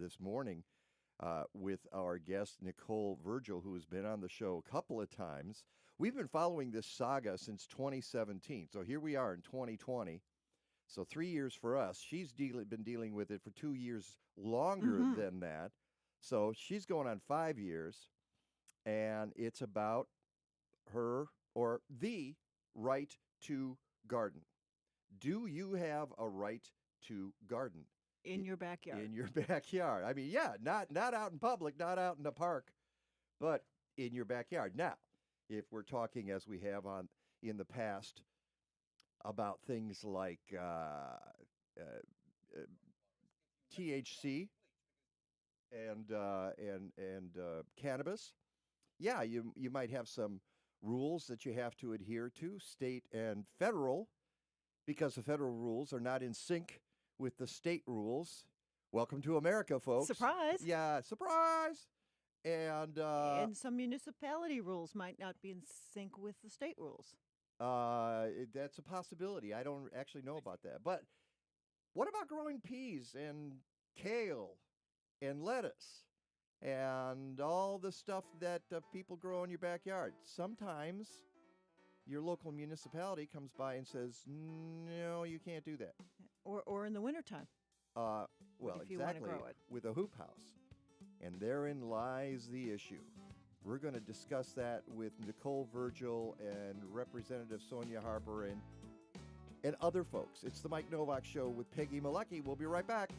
this morning with our guest, Nicole Virgil, who has been on the show a couple of times. We've been following this saga since 2017. So here we are in 2020. So 3 years for us. She's been dealing with it for 2 years longer than that. So she's going on 5 years. And it's about her or the right to garden. Do you have a right to garden? In your backyard. In your backyard. I mean, yeah, not out in public, not out in the park, but in your backyard. Now, if we're talking as we have in the past about things like THC and cannabis, yeah, you might have some rules that you have to adhere to, state and federal, because the federal rules are not in sync with the state rules. Welcome to America, folks. Surprise. Yeah, surprise. And some municipality rules might not be in sync with the state rules. That's a possibility. I don't actually know about that. But what about growing peas and kale and lettuce and all the stuff that people grow in your backyard? Sometimes your local municipality comes by and says, no, you can't do that. Or in the wintertime. Well, if you want to exactly, grow it. with a hoop house. And therein lies the issue. We're going to discuss that with Nicole Virgil and Representative Sonia Harper and other folks. It's the Mike Nowak Show with Peggy Malecki. We'll be right back.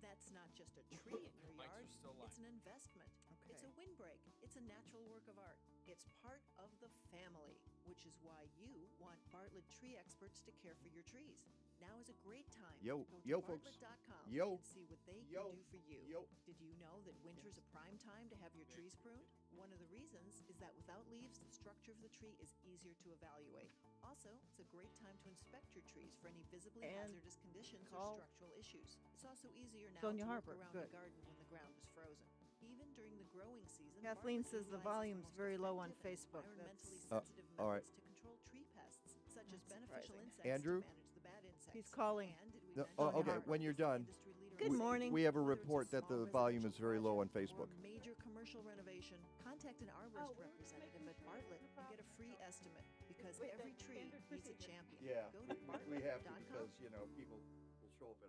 That's not just a tree in your yard. It's an investment. Okay. It's a windbreak. It's a natural work of art. It's part of the family, which is why you want Bartlett Tree Experts to care for your trees. Now is a great time to go to folks. Bartlett.com Yo. and see what they can do for you. Did you know that winter's a prime time to have your trees pruned? One of the reasons is that without leaves, the structure of the tree is easier to evaluate. Also, it's a great time to inspect your trees for any visibly And hazardous conditions call or structural issues. It's also easier now Sonia to Harper. work around Good. the garden when the ground is frozen. Even during the growing season, Kathleen Bartlett says the utilizes volume's most very low on effective and Facebook. environmentally That's- sensitive all right. methods to control tree pests, such as That's beneficial surprising. insects Andrew? to manage the bad insects. He's calling. And did we No, mention okay, Bartlett when you're is the done, industry leader in Good safety? morning. we have a Whether it's report that small the volume is residential very low on project Facebook. Or a major commercial renovation, contact an arborist representative at Bartlett and get a free estimate because every tree needs a champion. Yeah, Go to we have to bartlett.com. because, people will show up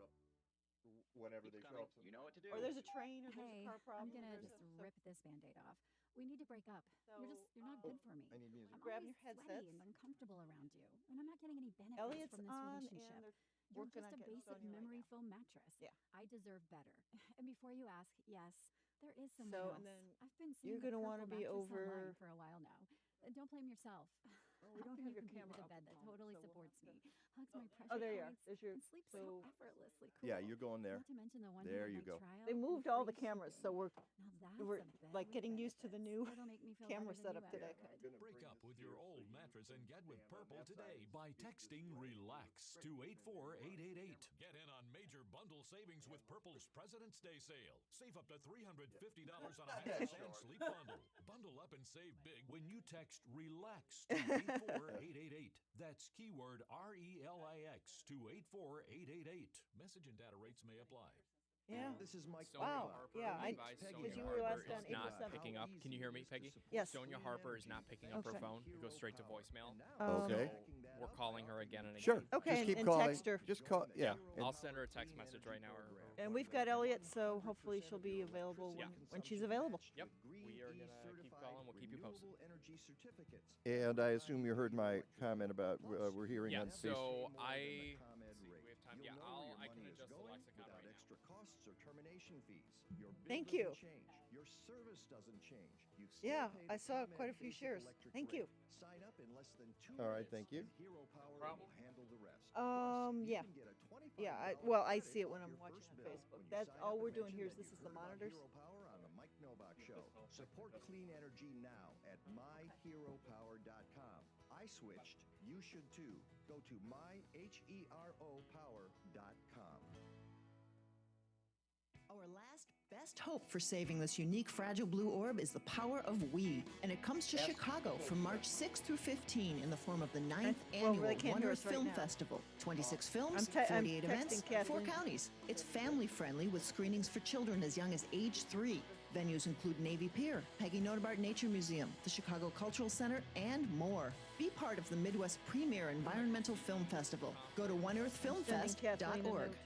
whenever they show up. You know what to do. Or there's a train, or there's Hey, a car problem. I'm gonna there's just a- rip this Band-Aid off. We need to break up. You're not good for me. I need music. I'm Grab always your sweaty headsets. and uncomfortable around you, and I'm not getting any benefits Elliot's from this on, relationship. and they're You're working just on a getting basic Sonia right memory now. foam mattress. Yeah. I deserve better. And before you ask, yes, there is someone So, else. and then I've been you're seeing gonna the wanna purple be mattress over- online for a while now. Don't blame yourself. we How don't can have you your compete camera with a up bed at that the moment, totally so we'll supports have me, hugs my pressure Oh, there you are. points, There's your. and sleeps so So effortlessly cool. Yeah, you're going there. Not to mention the There you 100-night go. trial They and moved all the free cameras, shipping. so we're Now we're, that's a bed like, with getting used to the benefits. new That'll make me feel camera better than setup you today. ever could. Break up with your old mattress and get with Purple today by texting RELAX to 84888. Get in on major bundle savings with Purple's President's Day sale. Save up to $350 on a mattress and sleep bundle. Bundle up and save big when you text RELAX to 84888. That's keyword RELIX to 84888. Message and data rates may apply. Yeah. This is Mike. Sonia Wow. Harper Yeah, I- by because Sonia you were last Harper on is not April 7th. picking up. Can you hear me, Peggy? Yes. Sonia Harper is not picking up her Okay. phone. It goes straight to voicemail. Okay. We're calling her again and again. Sure. Okay, Just keep and calling. text her. Just call. Yeah. And- I'll send her a text message right now. And we've got Elliot, so hopefully she'll be available when she's available. Yep. We are gonna keep calling. We'll keep you posted. And I assume you heard my comment about we're hearing Yeah. on Facebook. So I. Let's see, we have time. Yeah. I can adjust the lexicon right now. Extra costs or termination fees. Your bill Thank doesn't you. Change. Your service doesn't change. You still Yeah, pay I the saw common quite a few basic shares. electric Thank rate. you. Sign up in less than 2 All right, minutes, thank you. and Hero Power Problem? will handle the rest. Yeah. You can get a $25 Yeah, I credit see it when off I'm your watching first on bill Facebook. when you That's sign all up we're and doing here mention is that this you is the heard about monitors. Hero Power on the Mike Novak Show. Support clean energy now at myheropower.com. I switched. You should too. Go to myheropower.com. Our last Best hope for saving this unique fragile blue orb is the power of we, and it comes to Chicago from March 6 through 15 in the form of the 9th annual they can't One hear Earth us right Film now. Festival. 26 films, I'm 48 texting events, 4 Kathleen. counties. It's family friendly with screenings for children as young as age 3. Venues include Navy Pier, Peggy Notebart Nature Museum, the Chicago Cultural Center, and more. Be part of the Midwest premier environmental film festival. Go to Sending Kathleen a oneearthfilmfest.org. note.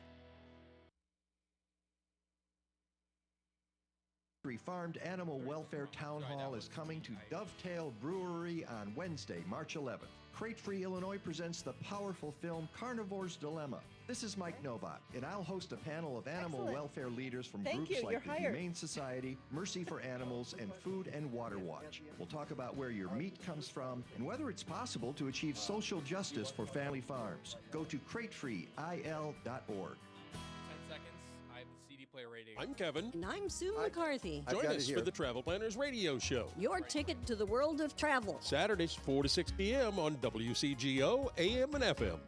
Farmed Animal Welfare Town Hall is coming to Dovetail Brewery on Wednesday, March 11th. Crate Free Illinois presents the powerful film Carnivore's Dilemma. This is Mike Novak, and I'll host a panel of animal Excellent. welfare leaders from Thank groups you. like You're the hired. Humane Society, Mercy for Animals, and Food and Water Watch. We'll talk about where your meat comes from and whether it's possible to achieve social justice for family farms. Go to cratefreeil.org. 10 seconds. I have the CD player rating. I'm Kevin. And I'm Sue McCarthy. I've Join got it us here. for the Travel Planners Radio Show. Your ticket to the world of travel. Saturdays, 4 to 6 p.m. on WCGO, AM and FM.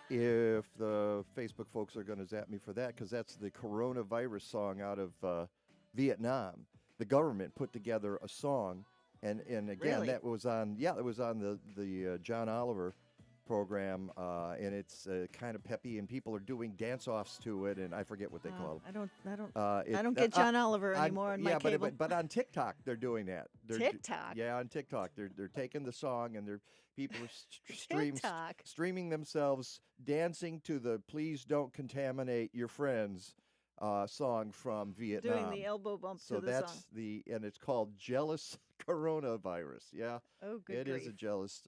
If the Facebook folks are going to zap me for that, because that's the coronavirus song out of Vietnam. The government put together a song, and again, Really? that was on the John Oliver program, and it's kind of peppy, and people are doing dance-offs to it, and I forget what they call I don't it. I don't get John Oliver anymore on my yeah, cable. but on TikTok they're doing that. TikTok? Yeah, on TikTok they're taking the song and people are TikTok. streaming themselves dancing to the "Please Don't Contaminate Your Friends" song from Vietnam. Doing the elbow bump so to the that's song. and it's called "Jealous Coronavirus." Yeah, Oh, good it is grief. a jealous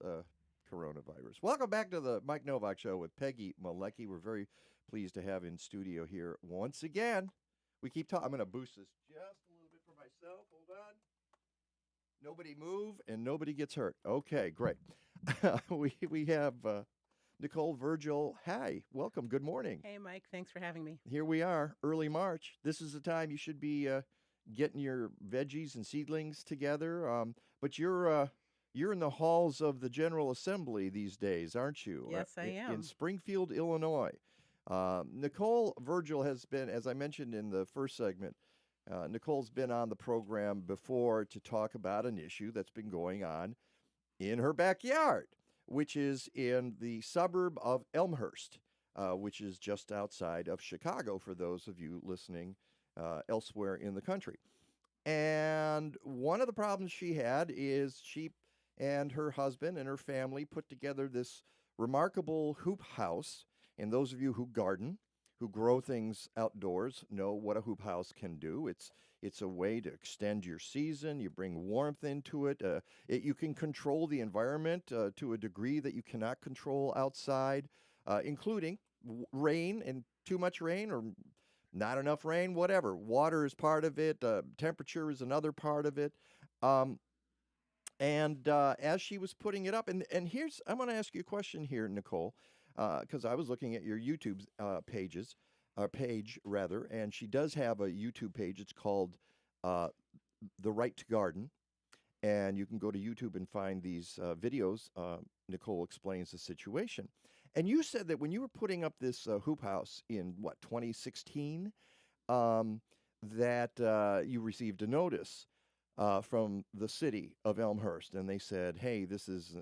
coronavirus. Welcome back to the Mike Nowak Show with Peggy Malecki. We're very pleased to have in studio here once again. We keep talking. I'm going to boost this just a little bit for myself. Hold on. Nobody move and nobody gets hurt. Okay, great. we have Nicole Virgil. Hi, welcome. Good morning. Hey, Mike. Thanks for having me. Here we are, early March. This is the time you should be getting your veggies and seedlings together. But you're in the halls of the General Assembly these days, aren't you? Yes, I am. In Springfield, Illinois. Nicole Virgil has been, as I mentioned in the first segment, Nicole's been on the program before to talk about an issue that's been going on in her backyard, which is in the suburb of Elmhurst, which is just outside of Chicago for those of you listening elsewhere in the country. And one of the problems she had is she and her husband and her family put together this remarkable hoop house. And those of you who garden, who grow things outdoors, know what a hoop house can do. It's a way to extend your season. You bring warmth into it. You can control the environment to a degree that you cannot control outside, including rain and too much rain or not enough rain, whatever. Water is part of it. Temperature is another part of it. And as she was putting it up, and I'm going to ask you a question here, Nicole, because I was looking at your YouTube page, and she does have a YouTube page. It's called The Right to Garden, and you can go to YouTube and find these videos. Nicole explains the situation. And you said that when you were putting up this hoop house in, 2016, that you received a notice from the city of Elmhurst, and they said, hey, this is,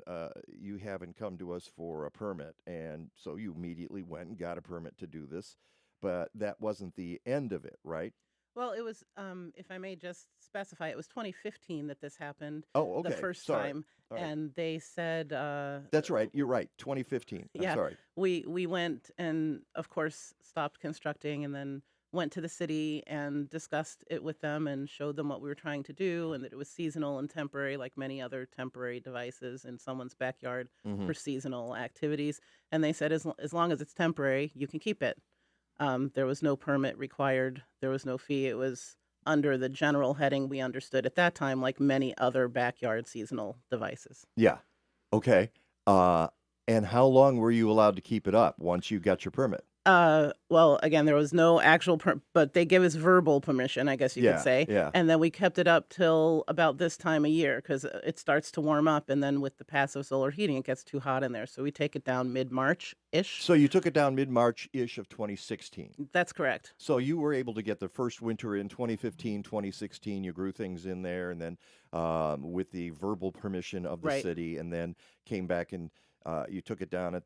you haven't come to us for a permit. And so you immediately went and got a permit to do this, but that wasn't the end of it, right? Well, it was, if I may just specify, it was 2015 that this happened. Oh, okay. The first Sorry. time. All right. And they said... That's right. You're right. 2015. I'm yeah, sorry. We went and, of course, stopped constructing and then went to the city and discussed it with them and showed them what we were trying to do and that it was seasonal and temporary, like many other temporary devices in someone's backyard for seasonal activities. And they said, as long as it's temporary, you can keep it. There was no permit required. There was no fee. It was under the general heading we understood at that time, like many other backyard seasonal devices. Yeah. Okay. And how long were you allowed to keep it up once you got your permit? Well, again, there was no actual, but they give us verbal permission, I guess you could say. Yeah. And then we kept it up till about this time of year because it starts to warm up. And then with the passive solar heating, it gets too hot in there. So we take it down mid-March-ish. So you took it down mid-March-ish of 2016. That's correct. So you were able to get the first winter in 2015, 2016. You grew things in there, and then with the verbal permission of the Right. city, and then came back and you took it down at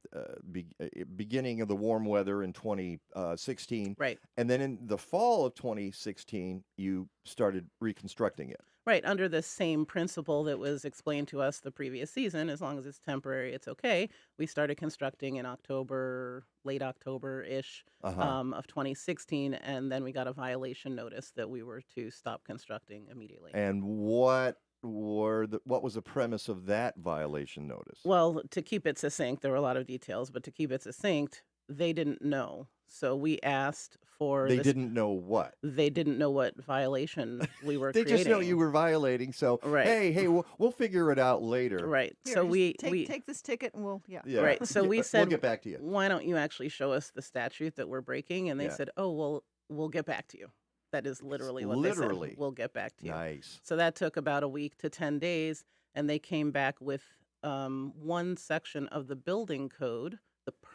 beginning of the warm weather in 2016. Right. And then in the fall of 2016, you started reconstructing it. Right, under the same principle that was explained to us the previous season, as long as it's temporary, it's okay. We started constructing in October, late October-ish of 2016, and then we got a violation notice that we were to stop constructing immediately. And what was the premise of that violation notice? Well, to keep it succinct, there were a lot of details, but to keep it succinct, they didn't know. So we asked for They didn't know what? They didn't know what violation we were They creating. just know you were violating. So Right. hey, we'll figure it out later. Right. Here, So just we take this ticket and we'll Yeah. Right. So we We'll said, get back to you. why don't you actually show us the statute that we're breaking? And they Yeah. said, oh, well, we'll get back to you. That is literally what Literally. they said. We'll get back to you. Nice. So that took about a week to 10 days, and they came back with one section of the building code.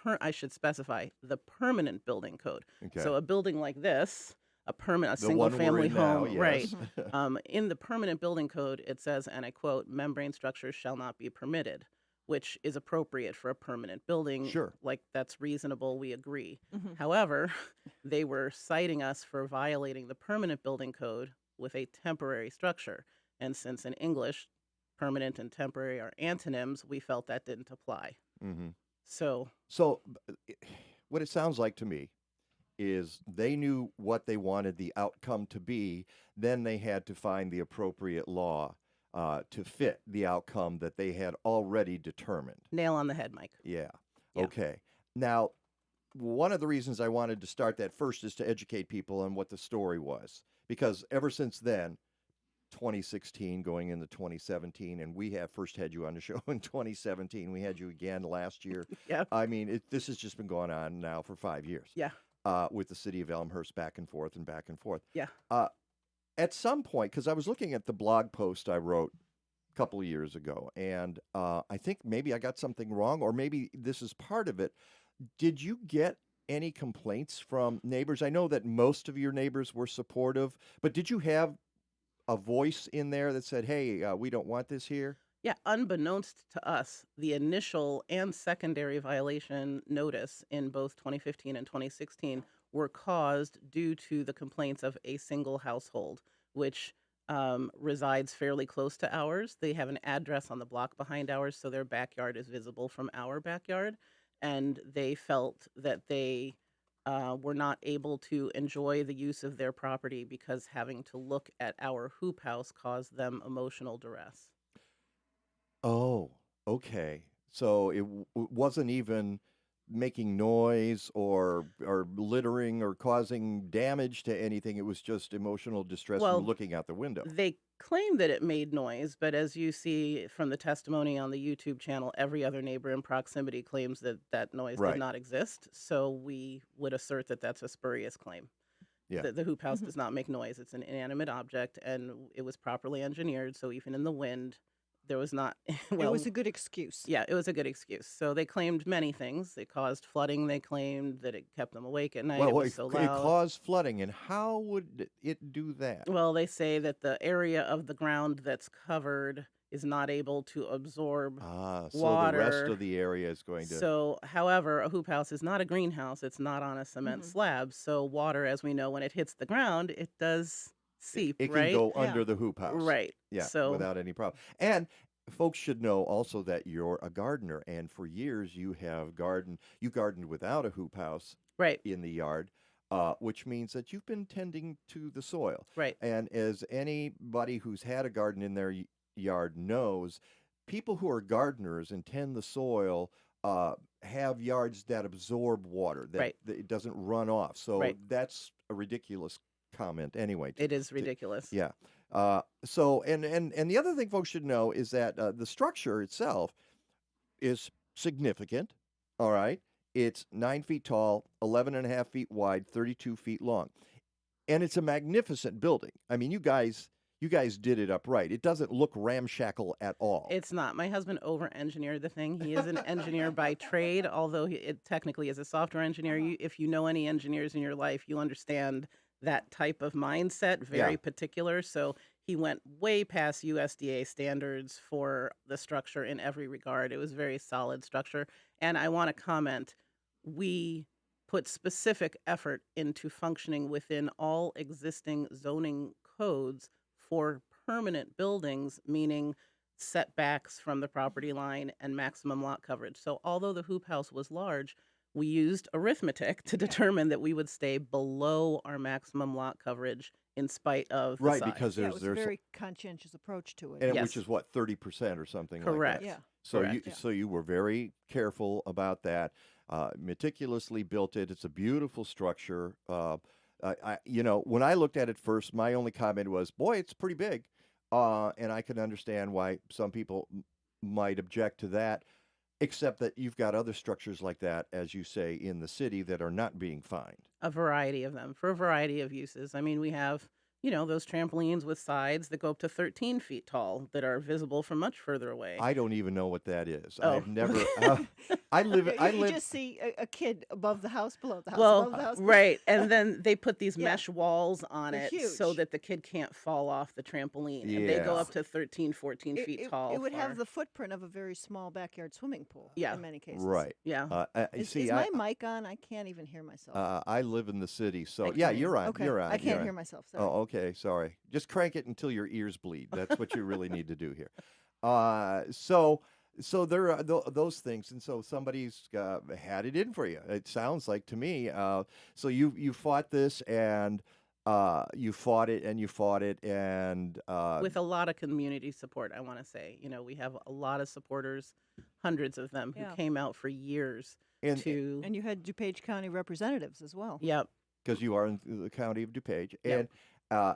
I should specify the permanent building code. Okay. So a building like this, a The one we're single-family in now, home, right? yes. In the permanent building code, it says, and I quote, "Membrane structures shall not be permitted," which is appropriate for a permanent building. Sure. Like, that's reasonable. We agree. Mhm. However, they were citing us for violating the permanent building code with a temporary structure. And since in English, permanent and temporary are antonyms, we felt that didn't apply. Mm-hmm. So, So what it sounds like to me is they knew what they wanted the outcome to be. Then they had to find the appropriate law to fit the outcome that they had already determined. nail on the head, Mike. Yeah. Yeah. Okay. Now, one of the reasons I wanted to start that first is to educate people on what the story was. Because ever since then, 2016 going into 2017, and we have first had you on the show in 2017. We had you again last year. Yeah. I mean, this has just been going on now for 5 years. Yeah. With the city of Elmhurst back and forth and back and forth. Yeah. At some point, because I was looking at the blog post I wrote a couple of years ago, and I think maybe I got something wrong, or maybe this is part of it. Did you get any complaints from neighbors? I know that most of your neighbors were supportive, but did you have a voice in there that said, hey, we don't want this here? Yeah, unbeknownst to us, the initial and secondary violation notice in both 2015 and 2016 were caused due to the complaints of a single household, which resides fairly close to ours. They have an address on the block behind ours, so their backyard is visible from our backyard. And they felt that they were not able to enjoy the use of their property because having to look at our hoop house caused them emotional duress. Oh, okay. So it wasn't even making noise or littering or causing damage to anything. It was just emotional distress Well, from looking out the window. They claim that it made noise, but as you see from the testimony on the YouTube channel, every other neighbor in proximity claims that that noise Right. did not exist. So we would assert that that's a spurious claim. Yeah. The hoop house does not make noise. It's an inanimate object, and it was properly engineered, so even in the wind, there was not, It well, was a good excuse. yeah, it was a good excuse. So they claimed many things. It caused flooding. They claimed that it kept them awake at night. It Well, was so it loud. caused flooding, and how would it do that? Well, they say that the area of the ground that's covered is not able to absorb So water. the rest of the area is going to. So, however, a hoop house is not a greenhouse. It's not on a cement slab. So water, as we know, when it hits the ground, it does seep, It right? can go Yeah. under the hoop house. Right. Yeah, So, without any problem. And folks should know also that you're a gardener, and for years you gardened without a hoop house right, in the yard, which means that you've been tending to the soil. right. And as anybody who's had a garden in their yard knows, people who are gardeners and tend the soil have yards that absorb water, that, Right. that it doesn't run off. So Right. that's a ridiculous comment anyway. It is ridiculous. Yeah. So, and the other thing folks should know is that the structure itself is significant. All right. It's 9 feet tall, 11 and a half feet wide, 32 feet long. And it's a magnificent building. I mean, you guys did it up right. It doesn't look ramshackle at all. It's not. My husband over-engineered the thing. He is an engineer by trade, although it technically is a software engineer. If you know any engineers in your life, you understand that type of mindset, very particular. So he went way past USDA standards for the structure in every regard. It was very solid structure. And I want to comment, we put specific effort into functioning within all existing zoning codes for permanent buildings, meaning setbacks from the property line and maximum lot coverage. So although the hoop house was large, we used arithmetic to determine that we would stay below our maximum lot coverage in spite of the Right, size. because Yeah, it was a there's very conscientious approach to it. and Yes. which is what, 30% or something Correct. like that. Yeah. So Correct. you were very careful about that. Meticulously built it. It's a beautiful structure. When I looked at it first, my only comment was, "Boy, it's pretty big," and I can understand why some people might object to that. Except that you've got other structures like that, as you say, in the city that are not being fined. A variety of them for a variety of uses. I mean, we have, those trampolines with sides that go up to 13 feet tall that are visible from much further away. I don't even know what that is. Oh. I've never. I live. You just see a kid above the house, below the house, Well, above the house. right. And then they put these Yeah. mesh walls on They're it so huge. that the kid can't fall off the trampoline. And they go Yeah. up to 13, 14 feet tall. It would for- have the footprint of a very small backyard swimming pool. Yeah. In many cases. Right. Yeah. Is See, my mic on? I can't even hear myself. I live in the city, so I yeah, can. you're on. Okay. You're on. I you're can't on. hear myself. Sorry. Oh, okay. Sorry. Just crank it until your ears bleed. That's what you really need to do here. So there are those things, and so somebody's had it in for you. It sounds like to me. So you fought this, and you fought it, and you fought it, and With a lot of community support, I want to say. We have a lot of supporters, hundreds of them, who Yeah. came out for years and to. And you had DuPage County representatives as well. Yep. because you are in the county of DuPage, Yep.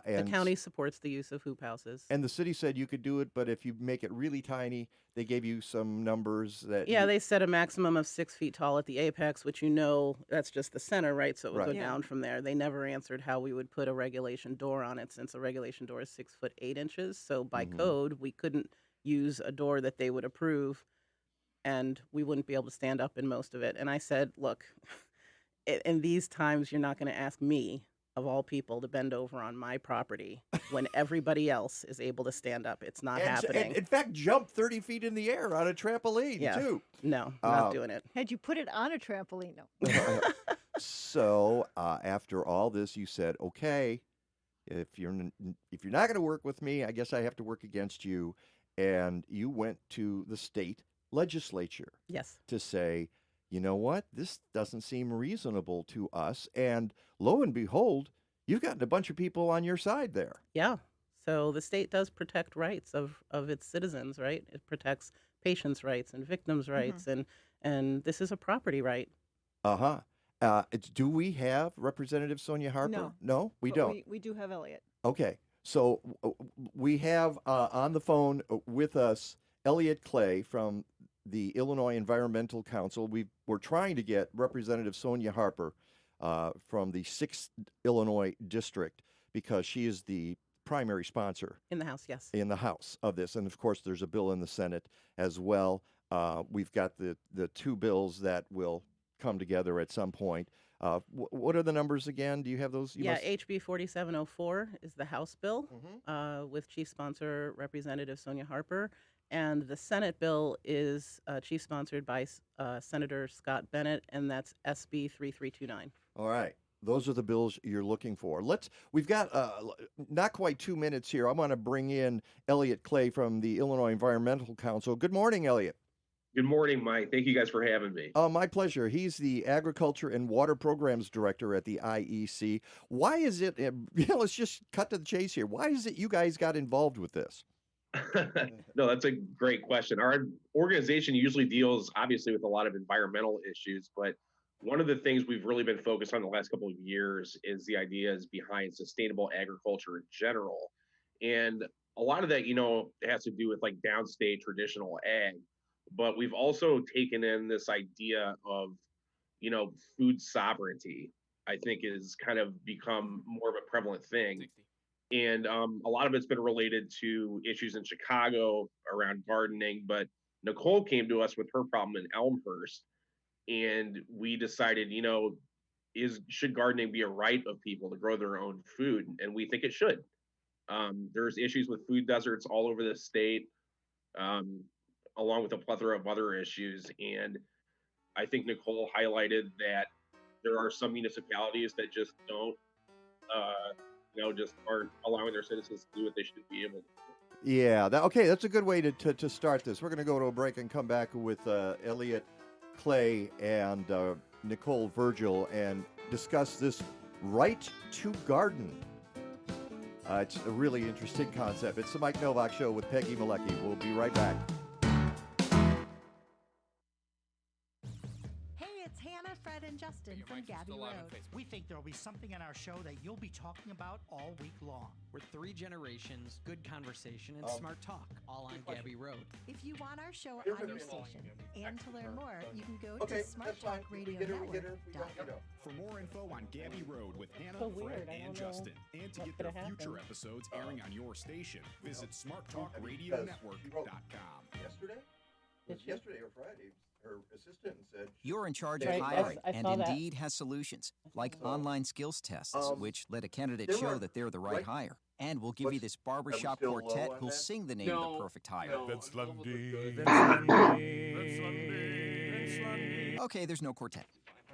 and The county supports the use of hoop houses. and the city said you could do it, but if you make it really tiny, they gave you some numbers that Yeah, they set a maximum of 6 feet tall at the apex, which that's just the center, right? So it would Right. go Yeah. down from there. They never answered how we would put a regulation door on it, since a regulation door is 6'8". So by Mhm. code, we couldn't use a door that they would approve, and we wouldn't be able to stand up in most of it. And I said, look, in these times, you're not going to ask me, of all people, to bend over on my property when everybody else is able to stand up. It's not happening. And in fact, jump 30 feet in the air on a trampoline Yeah. too. No, not doing it. Had you put it on a trampoline? No. So after all this, you said, "Okay, if you're not going to work with me, I guess I have to work against you." And you went to the state legislature Yes. to say, "You know what? This doesn't seem reasonable to us." And lo and behold, you've gotten a bunch of people on your side there. Yeah. So the state does protect rights of its citizens, right? It protects patients' rights and victims' rights, and this is a property right. Uh-huh. Do we have Representative Sonia Harper? No, we But don't. We do have Eliot. Okay, so we have on the phone with us Eliot Clay from the Illinois Environmental Council. We're trying to get Representative Sonia Harper from the 6th Illinois District because she is the primary sponsor In the House, yes. in the House of this. And of course, there's a bill in the Senate as well. We've got the two bills that will come together at some point. What are the numbers again? Do you have those? Yeah, HB 4704 is the House bill Mhm. with chief sponsor Representative Sonia Harper. And the Senate bill is chief sponsored by Senator Scott Bennett, and that's SB 3329. All right. Those are the bills you're looking for. We've got not quite 2 minutes here. I want to bring in Eliot Clay from the Illinois Environmental Council. Good morning, Eliot. Good morning, Mike. Thank you guys for having me. My pleasure. He's the Agriculture and Water Programs Director at the IEC. Why is it, let's just cut to the chase here. Why is it you guys got involved with this? No, that's a great question. Our organization usually deals, obviously, with a lot of environmental issues, but one of the things we've really been focused on the last couple of years is the ideas behind sustainable agriculture in general. And a lot of that, has to do with like downstate traditional ag. but we've also taken in this idea of, food sovereignty. I think is kind of become more of a prevalent thing. And a lot of it's been related to issues in Chicago around gardening. But Nicole came to us with her problem in Elmhurst, and we decided, should gardening be a right of people to grow their own food? And we think it should. There's issues with food deserts all over the state, along with a plethora of other issues. And I think Nicole highlighted that there are some municipalities that just don't, just aren't allowing their citizens to do what they should be able to do. Yeah. Okay. That's a good way to start this. We're going to go to a break and come back with Eliot Clay and Nicole Virgil and discuss this right to garden. It's a really interesting concept. It's the Mike Nowak Show with Peggy Malecki. We'll be right back. Fred and Justin from Gabby Road. We think there will be something in our show that you'll be talking about all week long. We're 3 generations, good conversation, and smart talk, all on Gabby Road. If you want our show on your station and to learn more, you can go to smarttalkradionetwork.com. For more info on Gabby Road with Hannah, Fred, and Justin, and to get their future episodes airing on your station, visit smarttalkradionetwork.com. Yesterday or Friday. Her assistant said you're in charge of hiring, and Indeed has solutions like online skills tests, which let a candidate show that they're the right hire. And we'll give you this barbershop quartet who'll sing the name of the perfect hire. Vince Lundy. Okay, there's no quartet,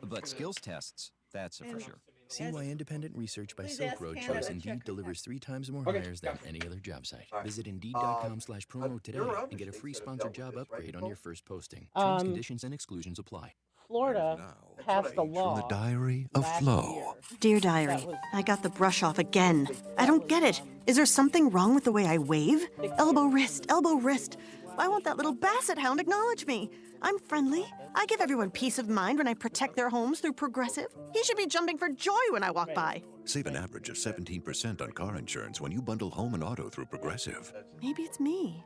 but skills tests, that's for sure. See why independent research by Silk Road shows Indeed delivers 3 times more hires than any other job site. Visit Indeed.com/promo today and get a free sponsored job upgrade on your first posting. Terms, conditions, and exclusions apply. Florida passed a law. From the Diary of Flo. Dear Diary, I got the brush off again. I don't get it. Is there something wrong with the way I wave? Elbow, wrist, elbow, wrist. Why won't that little basset hound acknowledge me? I'm friendly. I give everyone peace of mind when I protect their homes through Progressive. He should be jumping for joy when I walk by. Save an average of 17% on car insurance when you bundle home and auto through Progressive. Maybe it's me.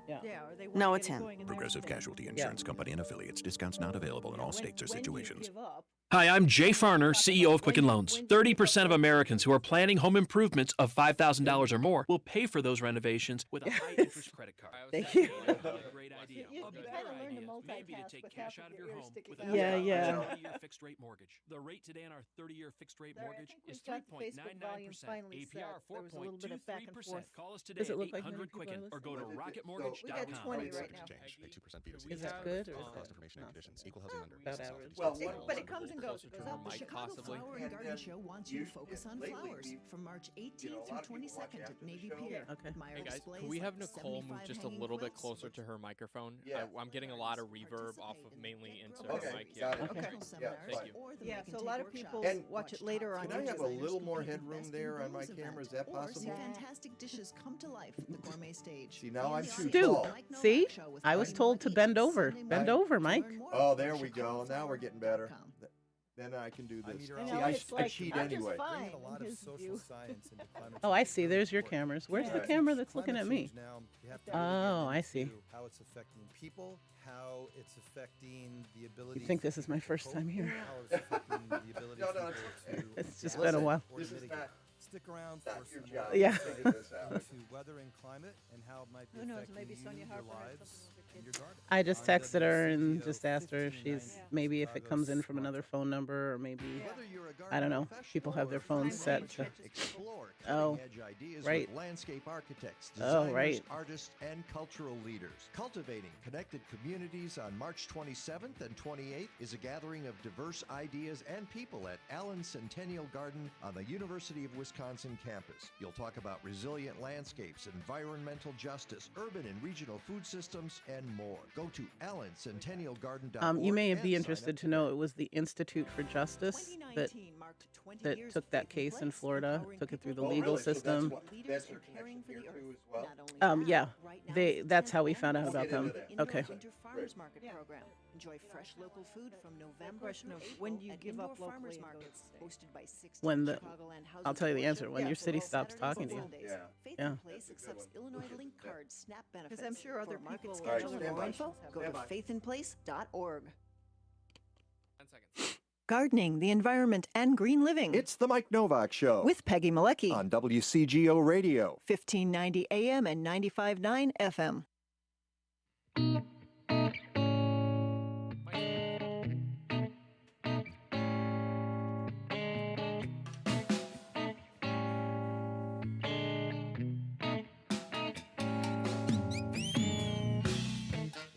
No, it's him. Progressive Casualty Insurance Company and affiliates. Discounts not available in all states or situations. Hi, I'm Jay Farner, CEO of Quicken Loans. 30% of Americans who are planning home improvements of $5,000 or more will pay for those renovations with a high-interest credit card. Thank you. Great idea. A better idea maybe to take cash out of your home with a 30-year fixed-rate mortgage. The rate today on our 30-year fixed-rate mortgage is 3.99%. APR 4.23%. Call us today at 800-QUICKEN or go to rocketmortgage.com. We got 20 right now. Is that good? Or cost information and conditions. Equal housing lender. About average. But it comes and goes. It goes up. The Chicago Flower and Garden Show wants you to focus on flowers from March 18th through 22nd at Navy Pier. Okay. Hey guys, can we have Nicole move just a little bit closer to her microphone? I'm getting a lot of reverb off of mainly into her mic. Yeah. Okay. Thank you. Yeah, so a lot of people watch it later on. Can I have a little more headroom there on my camera? Is that possible? See fantastic dishes come to life at the gourmet stage. See, now I'm too Stoop. tall. See? I was told to bend over. Bend over, Mike. Oh, there we go. Now we're getting better. Then I can do this. See, I cheat anyway. Oh, I see. There's your cameras. Where's the camera that's looking at me? Oh, I see. How it's affecting people, how it's affecting the ability. You think this is my first time here? How it's affecting the ability It's just been a while. Stick around for some more Yeah. insight into weather and climate and how it might be Who knows? affecting Maybe Sonia your Harper has lives something with and your garden. I just texted her and just asked her if she's maybe if it comes in from another phone number or maybe I don't know. People have their phones set to. Oh, right. Landscape architects, Oh, designers, right. artists, and cultural leaders. Cultivating Connected Communities on March 27th and 28th is a gathering of diverse ideas and people at Allen Centennial Garden on the University of Wisconsin campus. You'll talk about resilient landscapes, environmental justice, urban and regional food systems, and more. Go to allencentennialgarden.org. You may and be sign interested up to know it was the Institute for Justice that took that case in Florida, took it through the legal system. Yeah, that's how we found out about them. Okay. Farmers Market program. Enjoy fresh local food from November Question through of April when do you at give indoor up locally farmers and go to markets the state? hosted by 16 When the, Chicagoland housing I'll tell you the answer. authority When your city workers, stops Saturdays talking to and you. Sundays. Faith Yeah. in Place accepts Illinois Link Card SNAP benefits. I'm sure other For market people schedule and and more other info, organizations go have to that. faithinplace.org. 10 seconds. Gardening, the environment, and green living. It's the Mike Nowak Show. With Peggy Malecki. On WCGO Radio. 1590 AM and 95.9 FM.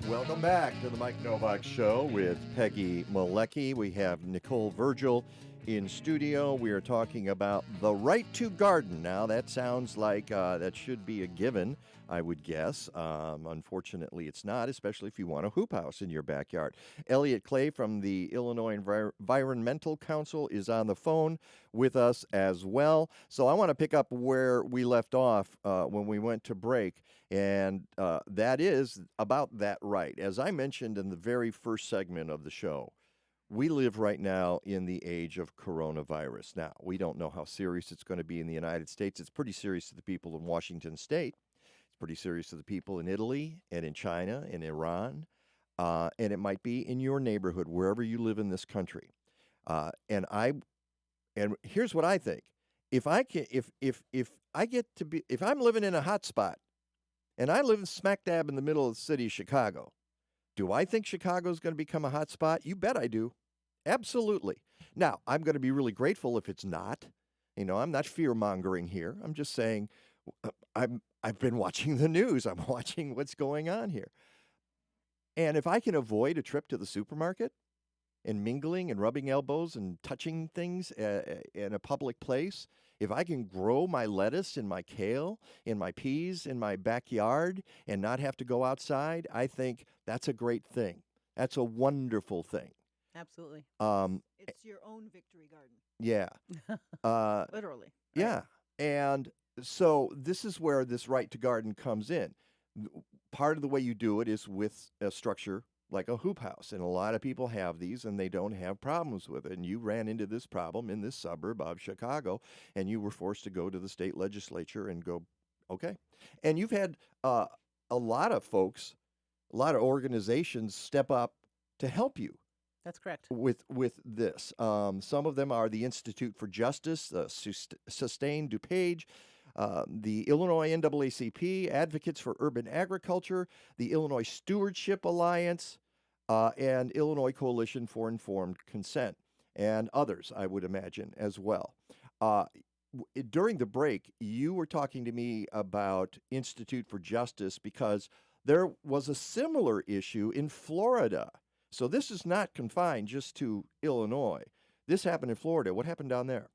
Welcome back to the Mike Nowak Show with Peggy Malecki. We have Nicole Virgil in studio. We are talking about the right to garden. Now, that sounds like that should be a given, I would guess. Unfortunately, it's not, especially if you want a hoop house in your backyard. Eliot Clay from the Illinois Environmental Council is on the phone with us as well. So I want to pick up where we left off when we went to break, and that is about that right. As I mentioned in the very first segment of the show, we live right now in the age of coronavirus. Now, we don't know how serious it's going to be in the United States. It's pretty serious to the people in Washington State. It's pretty serious to the people in Italy and in China and Iran. And it might be in your neighborhood, wherever you live in this country. And here's what I think. If I'm living in a hot spot and I live smack dab in the middle of the city of Chicago, do I think Chicago is going to become a hot spot? You bet I do. Absolutely. Now, I'm going to be really grateful if it's not. You know, I'm not fear-mongering here. I'm just saying I've been watching the news. I'm watching what's going on here. And if I can avoid a trip to the supermarket and mingling and rubbing elbows and touching things in a public place, if I can grow my lettuce and my kale and my peas in my backyard and not have to go outside, I think that's a great thing. That's a wonderful thing. Absolutely. It's your own victory garden. Yeah. Literally. Yeah. And so this is where this right to garden comes in. Part of the way you do it is with a structure like a hoop house. And a lot of people have these and they don't have problems with it. And you ran into this problem in this suburb of Chicago and you were forced to go to the state legislature and go, okay. And you've had a lot of folks, a lot of organizations step up to help you. That's correct. With this. Some of them are the Institute for Justice, Sustain DuPage, the Illinois NAACP, Advocates for Urban Agriculture, the Illinois Stewardship Alliance, and Illinois Coalition for Informed Consent, and others, I would imagine, as well. During the break, you were talking to me about Institute for Justice because there was a similar issue in Florida. So this is not confined just to Illinois. This happened in Florida. What happened down there?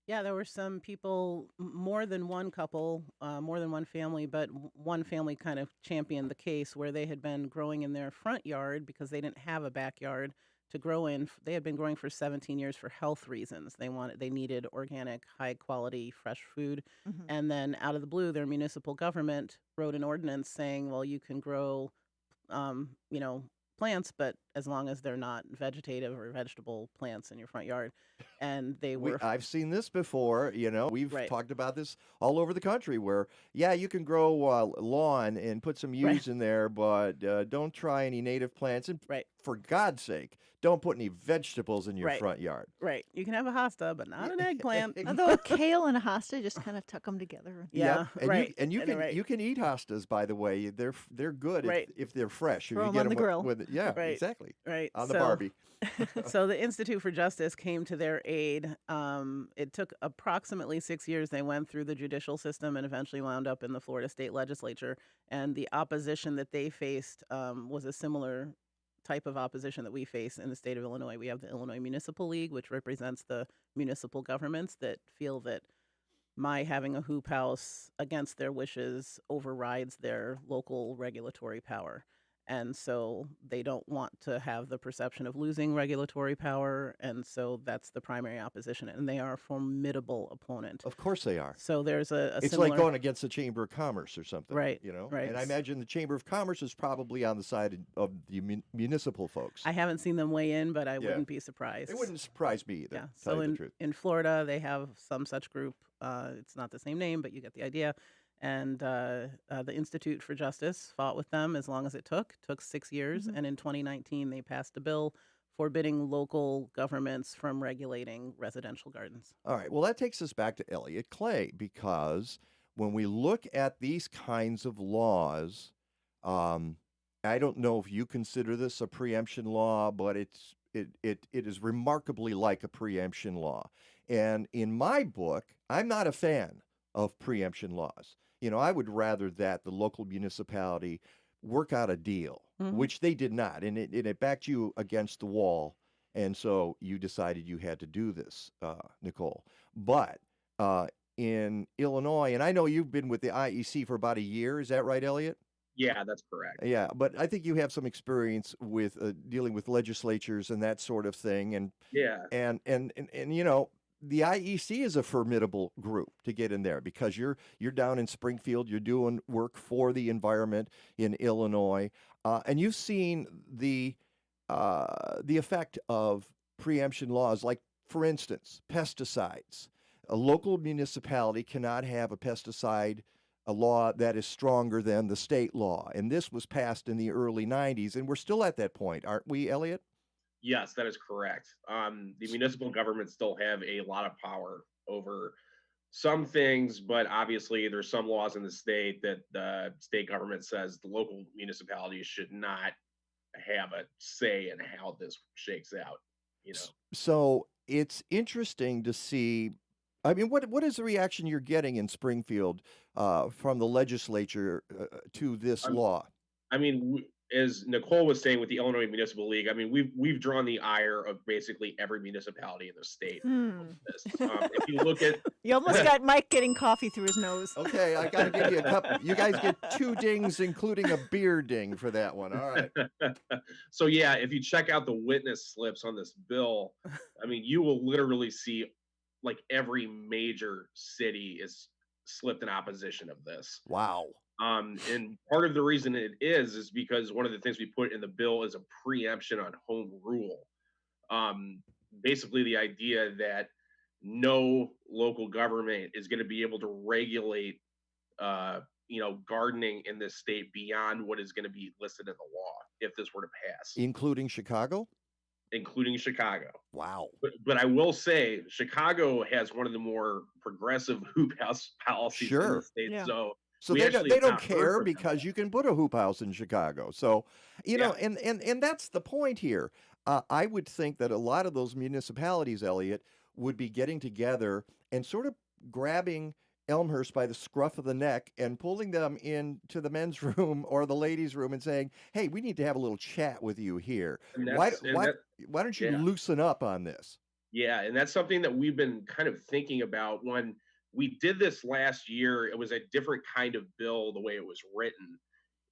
Yeah, there were some people, more than one couple, more than one family, but one family kind of championed the case where they had been growing in their front yard because they didn't have a backyard to grow in. They had been growing for 17 years for health reasons. They needed organic, high quality, fresh food. Mm-hmm. And then out of the blue, their municipal government wrote an ordinance saying, well, you can grow, plants, but as long as they're not vegetative or vegetable plants in your front yard. And they were... I've seen this before, we've talked about this all over the country where, you can grow lawn and put some yews in there, but don't try any native plants. And for God's sake, don't put any vegetables in your front yard. Right. You can have a hosta, but not an eggplant. Although a kale and a hosta, just kind of tuck them together. Yeah, yep. And you can eat hostas, by the way. They're good if they're fresh. Throw them on the grill. Exactly. Right. On the Barbie. So the Institute for Justice came to their aid. It took approximately 6 years. They went through the judicial system and eventually wound up in the Florida State Legislature. And the opposition that they faced was a similar type of opposition that we face in the state of Illinois. We have the Illinois Municipal League, which represents the municipal governments that feel that my having a hoop house against their wishes overrides their local regulatory power. And so they don't want to have the perception of losing regulatory power. And so that's the primary opposition. And they are a formidable opponent. Of course they are. So there's a It's similar... like going against the Chamber of Commerce or something. Right, And I imagine the Chamber of Commerce is probably on the side of the municipal folks. I haven't seen them weigh in, but I wouldn't be surprised. It wouldn't surprise me either. Yeah. Tell So you the truth. in Florida, they have some such group. It's not the same name, but you get the idea. And the Institute for Justice fought with them as long as it took 6 years. And in 2019, they passed a bill forbidding local governments from regulating residential gardens. All right. Well, that takes us back to Eliot Clay, because when we look at these kinds of laws, I don't know if you consider this a preemption law, but it is remarkably like a preemption law. And in my book, I'm not a fan of preemption laws. I would rather that the local municipality work out a deal, which they did not. And it backed you against the wall. And so you decided you had to do this, Nicole. But in Illinois, and I know you've been with the IEC for about a year. Is that right, Eliot? Yeah, that's correct. Yeah, but I think you have some experience with dealing with legislatures and that sort of thing. And the IEC is a formidable group to get in there, because you're down in Springfield, you're doing work for the environment in Illinois, and you've seen the effect of preemption laws, like, for instance, pesticides. A local municipality cannot have a law that is stronger than the state law, and this was passed in the early 90s, and we're still at that point, aren't we, Eliot? Yes, that is correct. The municipal governments still have a lot of power over some things, but obviously there's some laws in the state that the state government says the local municipalities should not have a say in how this shakes out. So it's interesting to see. I mean, what is the reaction you're getting in Springfield from the legislature to this law? I mean, as Nicole was saying with the Illinois Municipal League, I mean, we've drawn the ire of basically every municipality in the state. If you look at, you almost got Mike getting coffee through his nose. Okay, I got to give you a couple. You guys get 2 dings, including a beer ding for that one. All right. So yeah, if you check out the witness slips on this bill, I mean, you will literally see like every major city is slipped in opposition of this. Wow. And part of the reason it is because one of the things we put in the bill is a preemption on home rule. Basically the idea that no local government is going to be able to regulate, gardening in this state beyond what is going to be listed in the law if this were to pass. Including Chicago? Including Chicago. Wow. But I will say Chicago has one of the more progressive hoop house policies in the state. Yeah. So they don't care, because you can put a hoop house in Chicago. So, and that's the point here. I would think that a lot of those municipalities, Eliot, would be getting together and sort of grabbing Elmhurst by the scruff of the neck and pulling them into the men's room or the ladies' room and saying, hey, we need to have a little chat with you here. Why don't you loosen up on this? Yeah, and that's something that we've been kind of thinking about. When we did this last year, it was a different kind of bill, the way it was written.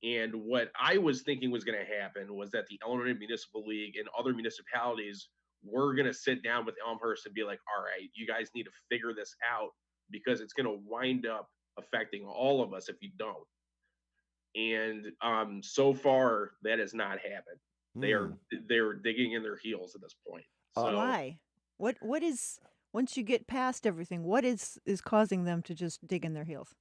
And what I was thinking was going to happen was that the Illinois Municipal League and other municipalities were going to sit down with Elmhurst and be like, all right, you guys need to figure this out, because it's going to wind up affecting all of us if you don't. And so far, that has not happened. They're digging in their heels at this point. So, why? What is, once you get past everything, what is causing them to just dig in their heels?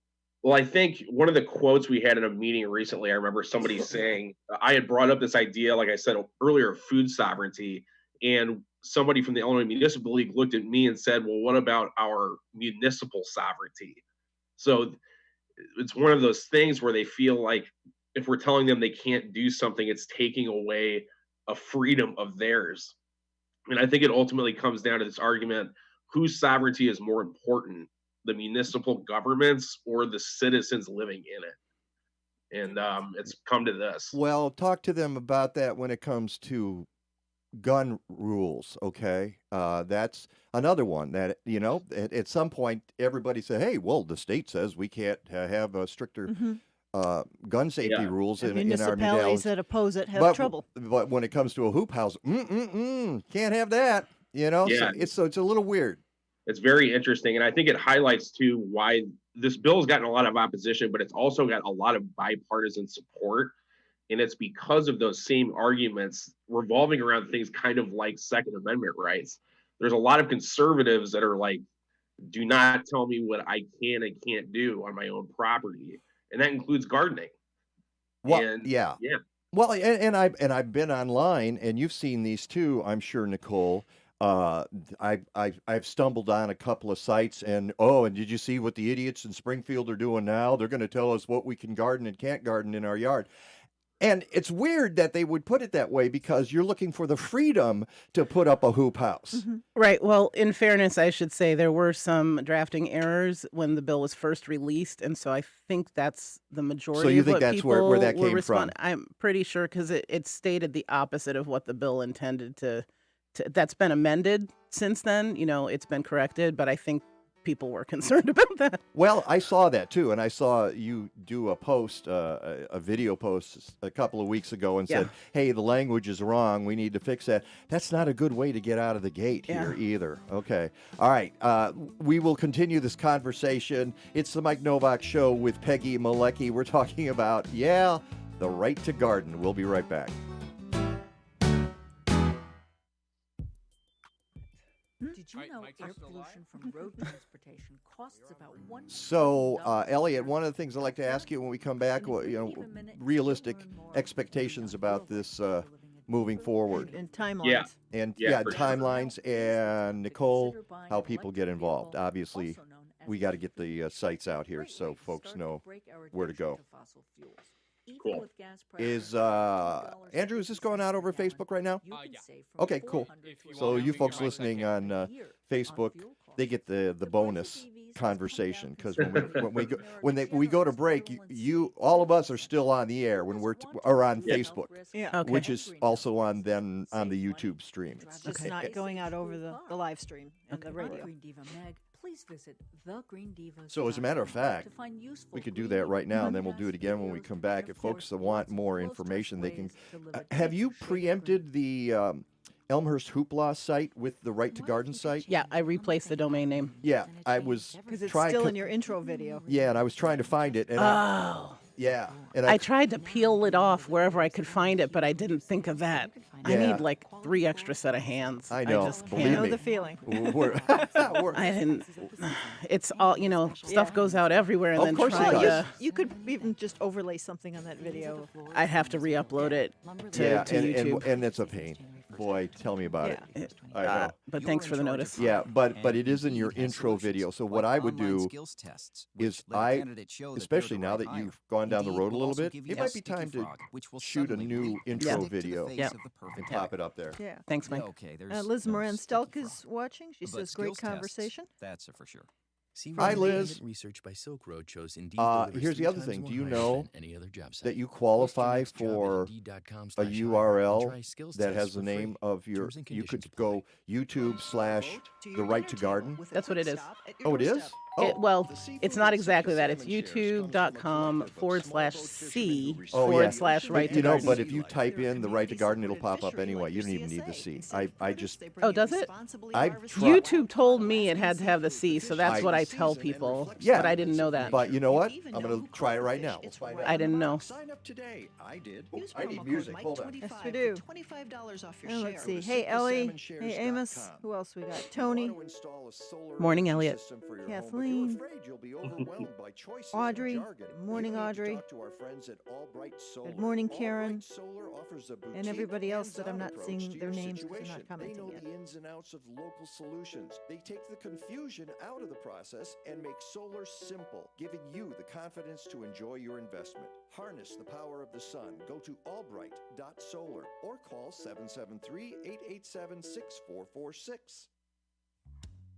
Well, I think one of the quotes we had in a meeting recently, I remember somebody saying, I had brought up this idea, like I said earlier, of food sovereignty. And somebody from the Illinois Municipal League looked at me and said, well, what about our municipal sovereignty? So it's one of those things where they feel like if we're telling them they can't do something, it's taking away a freedom of theirs. And I think it ultimately comes down to this argument, whose sovereignty is more important, the municipal governments or the citizens living in it? And it's come to this. Well, talk to them about that when it comes to gun rules, okay? That's another one that, at some point, everybody said, hey, well, the state says we can't have a stricter gun safety Yeah. rules And in our municipalities that oppose it have trouble. But when it comes to a hoop house, can't have that. You know, Yeah. so it's a little weird. It's very interesting, and I think it highlights too why this bill has gotten a lot of opposition, but it's also got a lot of bipartisan support, and it's because of those same arguments revolving around things kind of like Second Amendment rights. There's a lot of conservatives that are like, do not tell me what I can and can't do on my own property, and that includes gardening. Well, And yeah. yeah. Well, I've been online, and you've seen these too, I'm sure, Nicole. I've stumbled on a couple of sites, and did you see what the idiots in Springfield are doing now? They're going to tell us what we can garden and can't garden in our yard. And it's weird that they would put it that way because you're looking for the freedom to put up a hoop house. Right. Well, in fairness, I should say there were some drafting errors when the bill was first released, and so I think that's the majority. So you of think what that's where people that were came from? I'm pretty sure because it stated the opposite of what the bill intended to. That's been amended since then. It's been corrected, but I think people were concerned about that. Well, I saw that too, and I saw you do a post, a video post a couple of weeks ago and said, hey, the language is wrong. We need to fix that. That's not a good way to get out of the gate here either. Okay. All right. We will continue this conversation. It's the Mike Nowak Show with Peggy Malecki. We're talking about, the right to garden. We'll be right back. Did you know air pollution from road transportation costs about $1 So, Eliot, one of the things I'd like to ask you when we come back, realistic expectations about this moving forward. And timelines. Yeah. And for sure. timelines, and Nicole, how people get involved. Obviously, we got to get the sites out here so folks know where to go. Cool. Is Andrew, is this going out over Facebook right now? Yeah. Okay, cool. So you folks listening on Facebook, they get the bonus conversation because when we go to break, you all of us are still on the air when are on Facebook, which is also on the YouTube stream. It's just not going out over the live stream and the radio. Please visit the Green Divas. So as a matter of fact, we could do that right now, and then we'll do it again when we come back. If folks want more information, they can. Have you preempted the Elmhurst Hoopla site with the Right to Garden site? Yeah, I replaced the domain name. Yeah, I was because it's trying. still in your intro video. Yeah, and I was trying to find it. And and I tried to peel it off wherever I could find it, but I didn't think of that. I need like 3 extra set of hands. I know. I just Believe can't. I know me. the feeling. I didn't. It's all stuff goes out everywhere, and Of then course it trying does. to. You could even just overlay something on that video. I have to re-upload it to YouTube. and it's a pain. Boy, tell me about it. I know. But thanks for the notice. Yeah, but it is in your intro video. So what I would do is especially now that you've gone down the road a little bit, it might be time to shoot a new intro video and pop it up there. Yeah. Thanks, Mike. Liz Moran Stelk is watching. She says, great conversation. That's for sure. Hi, Liz. Research by Silk Road shows Indeed Here's the other thing. Do you know that you qualify for a URL that has the name of your? You could go YouTube / the Right to Garden. That's what it is. Oh, it is. Well, it's not exactly that. It's youtube.com/C/right-to-garden. But if you type in the Right to Garden, it'll pop up anyway. You don't even need the C. I just. Oh, does it? YouTube told me it had to have the C, so that's what I tell people. Yeah. But I didn't know that. But you know what? I'm going to try it right now. We'll find out. I didn't know. Sign up today. I did. I need music. Hold on. Yes, we do. $25 off your And share. let's see. Hey, Ellie. Hey, Amos. Who else we got? Tony. Morning, Elliot. Kathleen. Audrey. Good morning, Audrey. Good morning, Karen. And everybody else that I'm not seeing their names because they're not commenting They know yet. the ins and outs of local solutions. They take the confusion out of the process and make solar simple, giving you the confidence to enjoy your investment. Harness the power of the sun. Go to albright.solar or call 773-887-6446.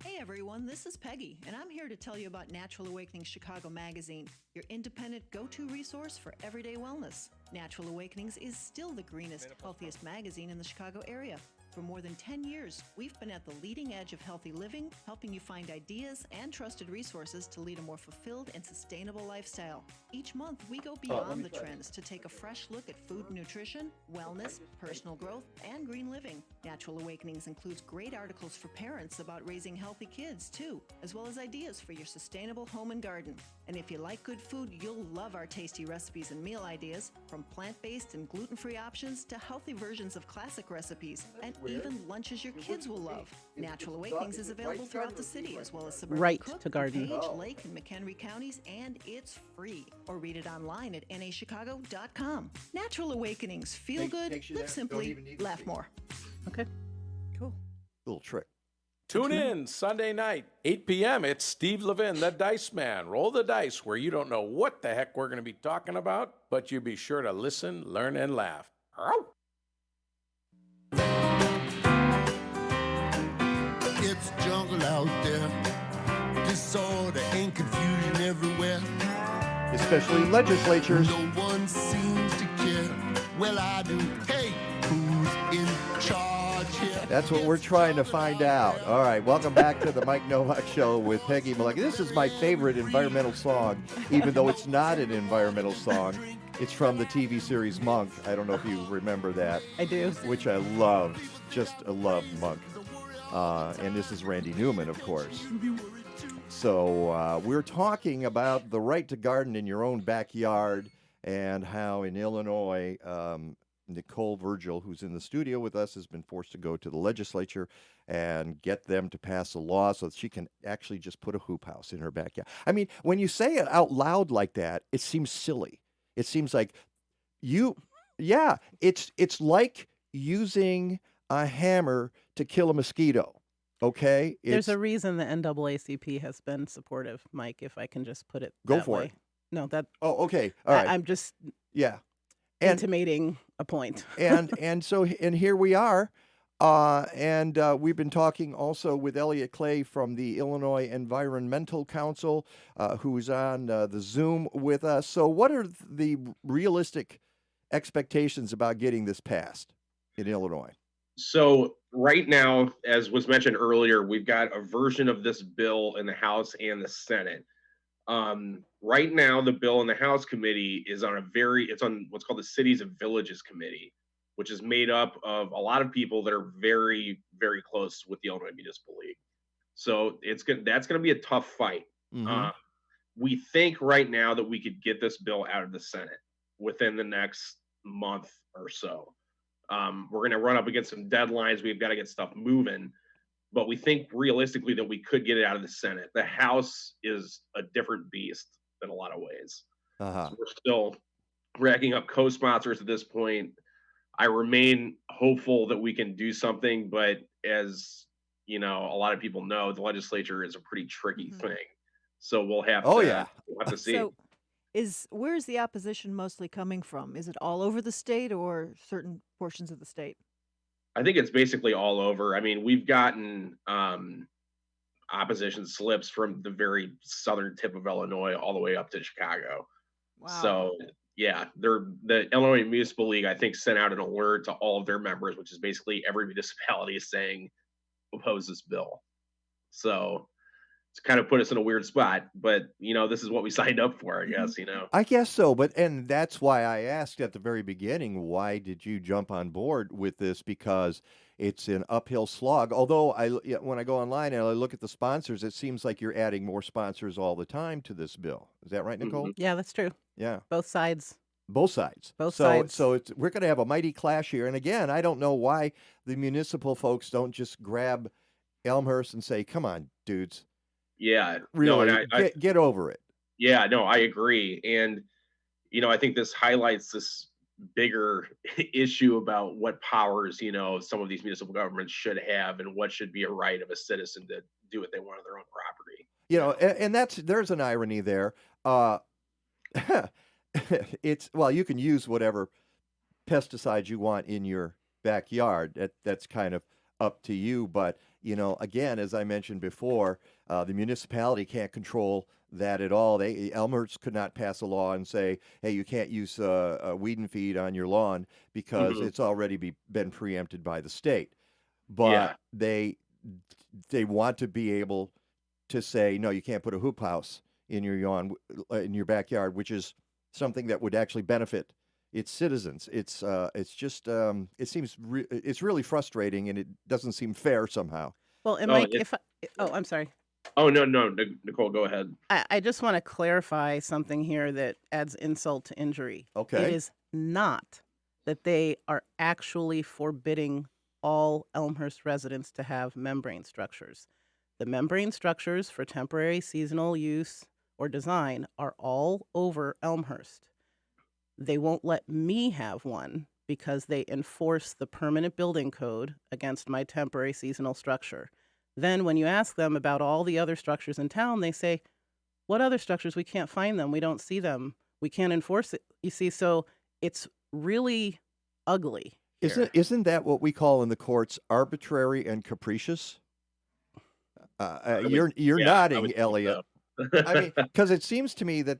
Hey everyone, this is Peggy, and I'm here to tell you about Natural Awakening Chicago Magazine, your independent go-to resource for everyday wellness. Natural Awakenings is still the greenest, healthiest magazine in the Chicago area. For more than 10 years, we've been at the leading edge of healthy living, helping you find ideas and trusted resources to lead a more fulfilled and sustainable lifestyle. Each month, we go beyond the trends to take a fresh look at food and nutrition, wellness, personal growth, and green living. Natural Awakenings includes great articles for parents about raising healthy kids, too, as well as ideas for your sustainable home and garden. And if you like good food, you'll love our tasty recipes and meal ideas, from plant-based and gluten-free options to healthy versions of classic recipes, and even lunches your kids will love. Natural Awakenings is available throughout the city, as well as suburban Right Cook, to garden. Page, Lake, and McHenry counties, and it's free. Or read it online at nachicago.com. Natural Awakenings. Feel good, live simply, laugh more. Okay. Cool. Little trick. Tune in Sunday night, 8 p.m. It's Steve Levin, the Dice Man. Roll the dice, where you don't know what the heck we're going to be talking about, but you be sure to listen, learn, and laugh. It's jungle out there, disorder and confusion everywhere. Especially legislatures. No one seems to care. Well, I do. Hey, who's in charge here? That's what we're trying to find out. All right, welcome back to the Mike Nowak Show with Peggy Malek. This is my favorite environmental song, even though it's not an environmental song. It's from the TV series Monk. I don't know if you remember that. I do. Which I loved. Just loved Monk. And this is Randy Newman, of course. So we're talking about the right to garden in your own backyard and how in Illinois, Nicole Virgil, who's in the studio with us, has been forced to go to the legislature and get them to pass a law so that she can actually just put a hoop house in her backyard. I mean, when you say it out loud like that, it seems silly. It seems like it's like using a hammer to kill a mosquito. Okay? There's a reason the NAACP has been supportive, Mike, if I can just put it Go that for way. it. No, that. Oh, okay. All right. I'm just intimating a point. and here we are. We've been talking also with Eliot Clay from the Illinois Environmental Council, who's on the Zoom with us. So what are the realistic expectations about getting this passed in Illinois? So right now, as was mentioned earlier, we've got a version of this bill in the House and the Senate. Right now, the bill in the House committee is on it's on what's called the Cities and Villages Committee, which is made up of a lot of people that are very, very close with the Illinois Municipal League. So that's going to be a tough fight. Mm-hmm. We think right now that we could get this bill out of the Senate within the next month or so. We're going to run up against some deadlines. We've got to get stuff moving. But we think realistically that we could get it out of the Senate. The House is a different beast in a lot of ways. Uh-huh. So we're still racking up co-sponsors at this point. I remain hopeful that we can do something, but as you know, a lot of people know, the legislature is a pretty tricky thing. So we'll have we'll have to see. So where's the opposition mostly coming from? Is it all over the state or certain portions of the state? I think it's basically all over. I mean, we've gotten opposition slips from the very southern tip of Illinois all the way up to Chicago. Wow. So yeah, the Illinois Municipal League, I think, sent out an alert to all of their members, which is basically every municipality is saying oppose this bill. So it's kind of put us in a weird spot, but this is what we signed up for, I guess. I guess so, and that's why I asked at the very beginning, why did you jump on board with this? Because it's an uphill slog. Although when I go online and I look at the sponsors, it seems like you're adding more sponsors all the time to this bill. Is that right, Nicole? Yeah, that's true. Yeah. Both sides. Both sides. Sides. So we're going to have a mighty clash here. And again, I don't know why the municipal folks don't just grab Elmhurst and say, "Come on, dudes." Yeah, really, no, and get over it. Yeah, no, I agree. And, I think this highlights this bigger issue about what powers, some of these municipal governments should have and what should be a right of a citizen to do what they want on their own property. And there's an irony there. You can use whatever pesticides you want in your backyard. That's kind of up to you. But, again, as I mentioned before, the municipality can't control that at all. Elmhurst could not pass a law and say, hey, you can't use weed and feed on your lawn because it's already been preempted by the state. but they want to be able to say, no, you can't put a hoop house in your yawn, in your backyard, which is something that would actually benefit its citizens. It's just it seems it's really frustrating, and it doesn't seem fair somehow. Well, and Mike, I'm sorry. Oh, no, Nicole, go ahead. I just want to clarify something here that adds insult to injury. Okay. It is not that they are actually forbidding all Elmhurst residents to have membrane structures. The membrane structures for temporary seasonal use or design are all over Elmhurst. They won't let me have one because they enforce the permanent building code against my temporary seasonal structure. Then when you ask them about all the other structures in town, they say, what other structures? We can't find them. We don't see them. We can't enforce it. You see, so it's really ugly. Isn't that what we call in the courts arbitrary and capricious? You're nodding, Eliot. I mean, because it seems to me that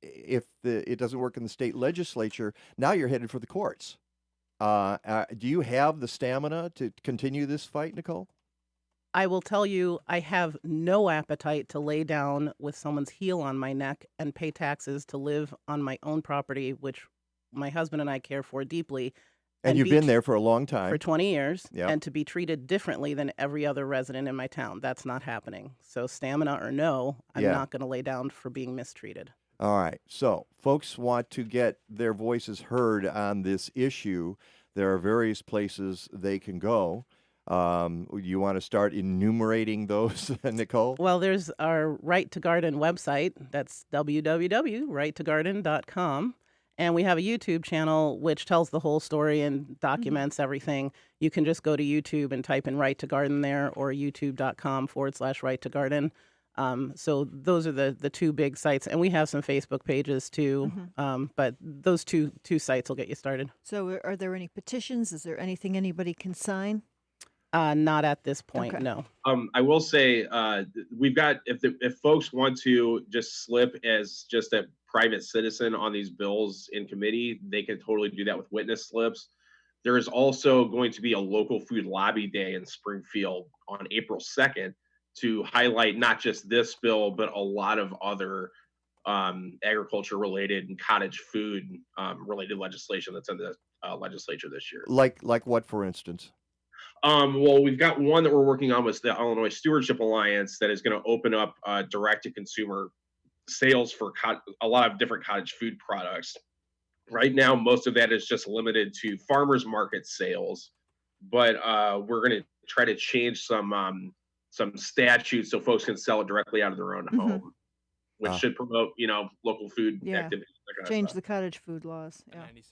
if it doesn't work in the state legislature, now you're headed for the courts. Do you have the stamina to continue this fight, Nicole? I will tell you, I have no appetite to lay down with someone's heel on my neck and pay taxes to live on my own property, which my husband and I care for deeply. And you've been there for a long time. For 20 years, Yep. and to be treated differently than every other resident in my town. That's not happening. So stamina or no, I'm not going to lay down for being mistreated. All right. So folks want to get their voices heard on this issue. There are various places they can go. You want to start enumerating those, Nicole? Well, there's our Right to Garden website. That's www.righttogarden.com. And we have a YouTube channel which tells the whole story and documents everything. You can just go to YouTube and type in Right to Garden there, or youtube.com/Right to Garden. So those are the two big sites. And we have some Facebook pages too. But those two sites will get you started. So are there any petitions? Is there anything anybody can sign? Not at this point, Okay. no. I will say we've got if folks want to just slip as just a private citizen on these bills in committee, they can totally do that with witness slips. There is also going to be a local food lobby day in Springfield on April 2nd to highlight not just this bill, but a lot of other agriculture related and cottage food related legislation that's in the legislature this year. Like what, for instance? Well, we've got one that we're working on with the Illinois Stewardship Alliance that is going to open up direct-to-consumer sales for a lot of different cottage food products. Right now, most of that is just limited to farmers market sales, but we're going to try to change some statutes so folks can sell it directly out of their own home, which should promote, local food activities. Change the cottage food laws.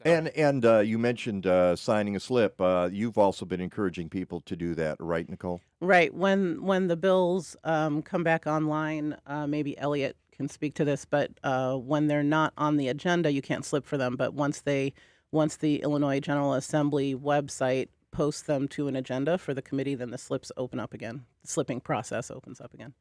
Yeah. And you mentioned signing a slip. You've also been encouraging people to do that, right, Nicole? Right. When the bills come back online, maybe Eliot can speak to this, but when they're not on the agenda, you can't slip for them. But once the Illinois General Assembly website posts them to an agenda for the committee, then the slips open up again. The slipping process opens up again.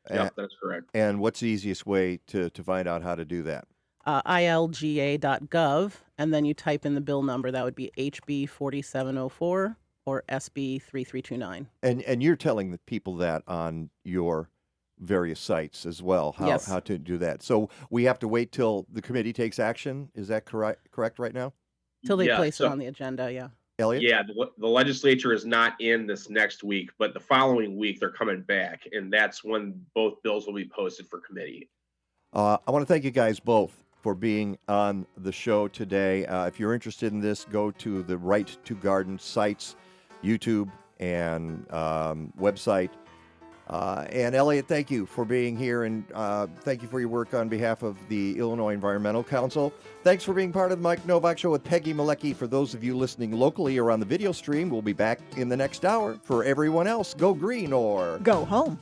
Yeah, that's correct. And what's the easiest way to find out how to do that? ilga.gov, and then you type in the bill number. That would be HB 4704 or SB 3329. And you're telling the people that on your various sites as well, how to do that. So we have to wait till the committee takes action. Is that correct right now? Till they place it on the agenda, yeah. Eliot? Yeah, the legislature is not in this next week, but the following week they're coming back, and that's when both bills will be posted for committee. I want to thank you guys both for being on the show today. If you're interested in this, go to the Right to Garden sites, YouTube and website. And Eliot, thank you for being here, and thank you for your work on behalf of the Illinois Environmental Council. Thanks for being part of the Mike Nowak Show with Peggy Malecki. For those of you listening locally or on the video stream, we'll be back in the next hour. For everyone else, go green or go home.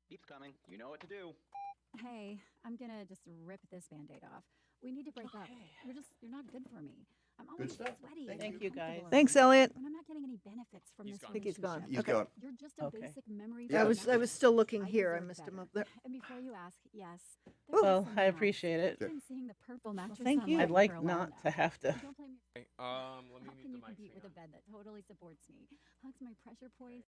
Keeps coming. You know what to do. Hey, I'm gonna just rip this Band-Aid off. We need to break up. You're not good for me. I'm always sweaty. Thank you, guys. Thanks, Eliot. And I'm not getting any benefits from this I think he's gone. relationship. He's gone. You're just a basic memory. I was still looking here. I missed him up there. And before you ask, yes. Well, I appreciate it. I've been seeing the purple mattress thank you. online I'd like for a while not now. to have to. Don't blame me. Let me meet the compete with a bed that totally supports me, hugs my pressure points.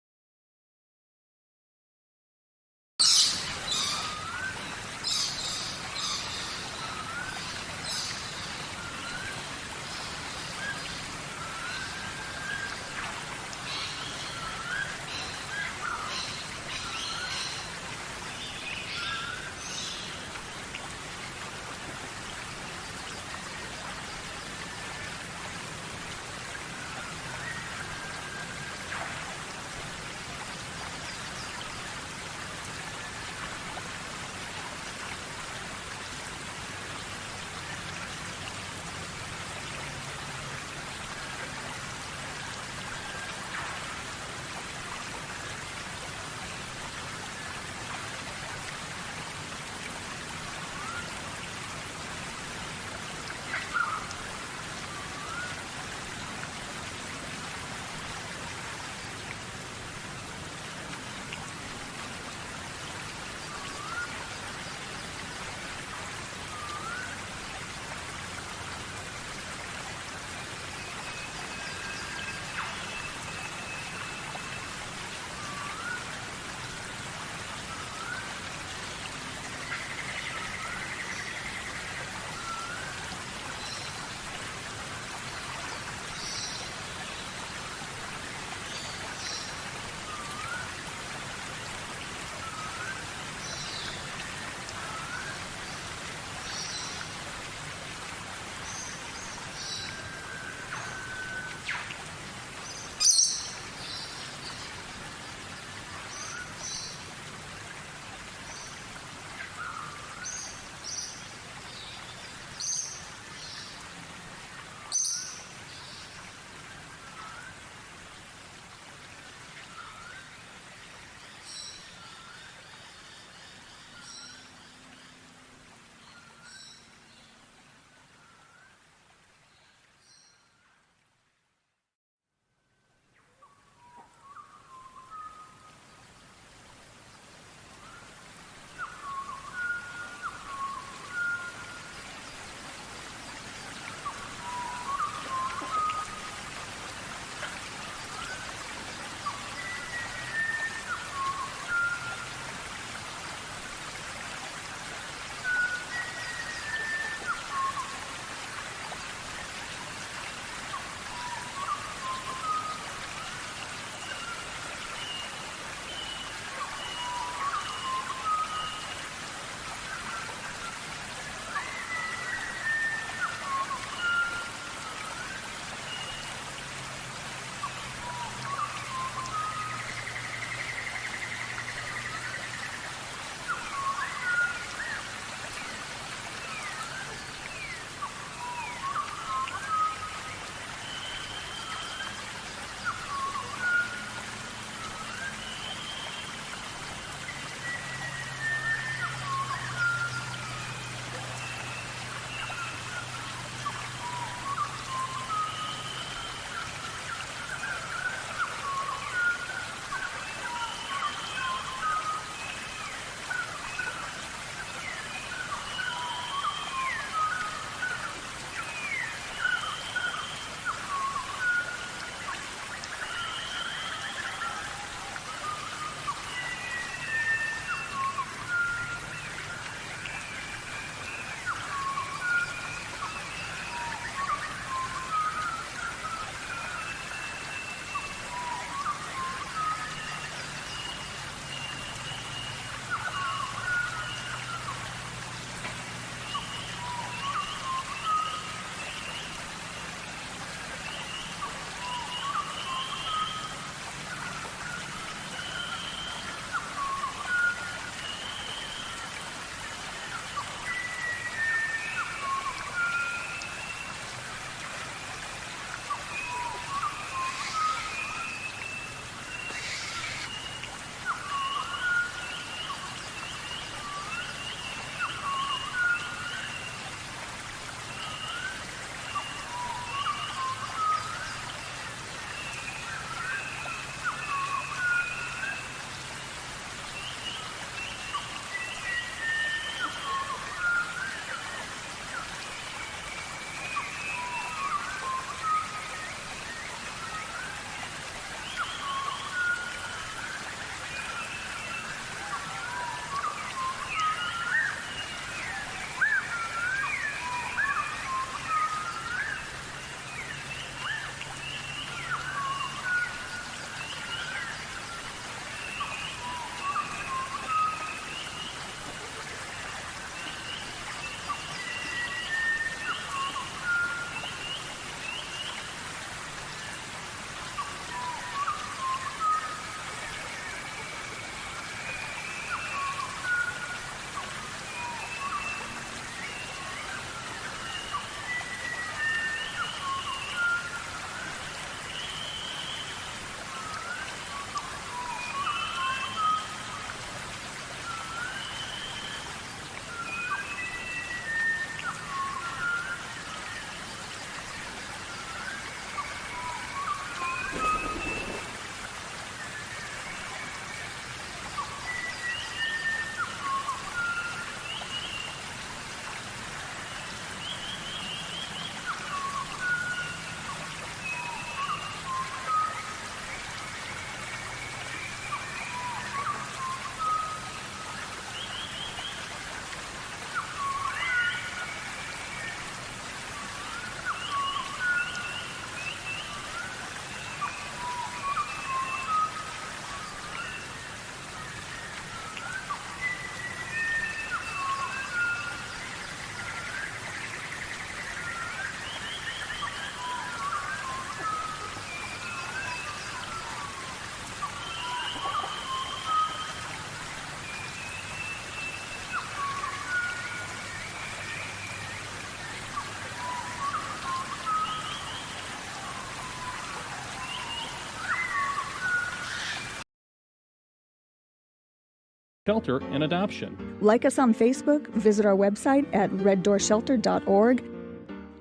Shelter and adoption. Like us on Facebook, visit our website at reddoorshelter.org.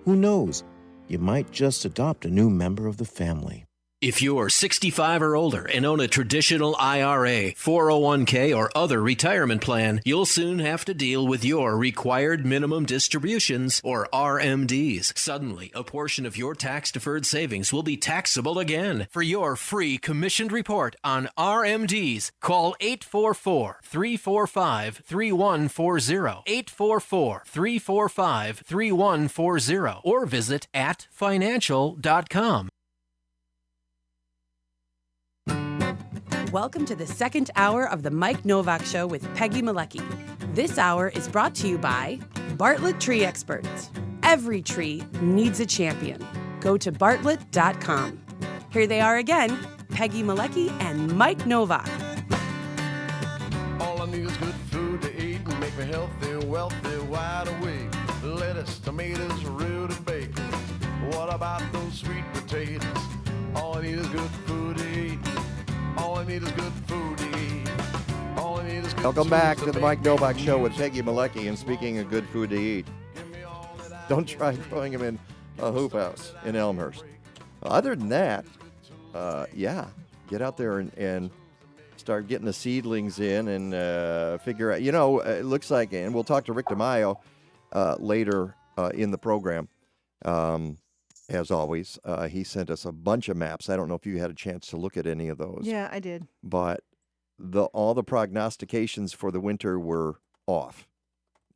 Who knows? You might just adopt a new member of the family. If you're 65 or older and own a traditional IRA, 401k, or other retirement plan, you'll soon have to deal with your required minimum distributions, or RMDs. Suddenly, a portion of your tax-deferred savings will be taxable again. For your free commissioned report on RMDs, call 844-345-3140, 844-345-3140, or visit @financial.com. Welcome to the second hour of the Mike Nowak Show with Peggy Malecki. This hour is brought to you by Bartlett Tree Experts. Every tree needs a champion. Go to bartlett.com. Here they are again, Peggy Malecki and Mike Nowak. All I need is good food to eat and make me healthy, wealthy, wide awake. Lettuce, tomatoes, root and bacon. What about those sweet potatoes? All I need is good food to eat. All I need is good food to eat. All I need is good Welcome back to the Mike Nowak Show with Peggy Malecki. And speaking of good food to eat, don't try growing them in a hoop house in Elmhurst. Other than that, get out there and start getting the seedlings in and figure out. It looks like, and we'll talk to Rick DeMaio later in the program. As always, he sent us a bunch of maps. I don't know if you had a chance to look at any of those. Yeah, I did. But all the prognostications for the winter were off.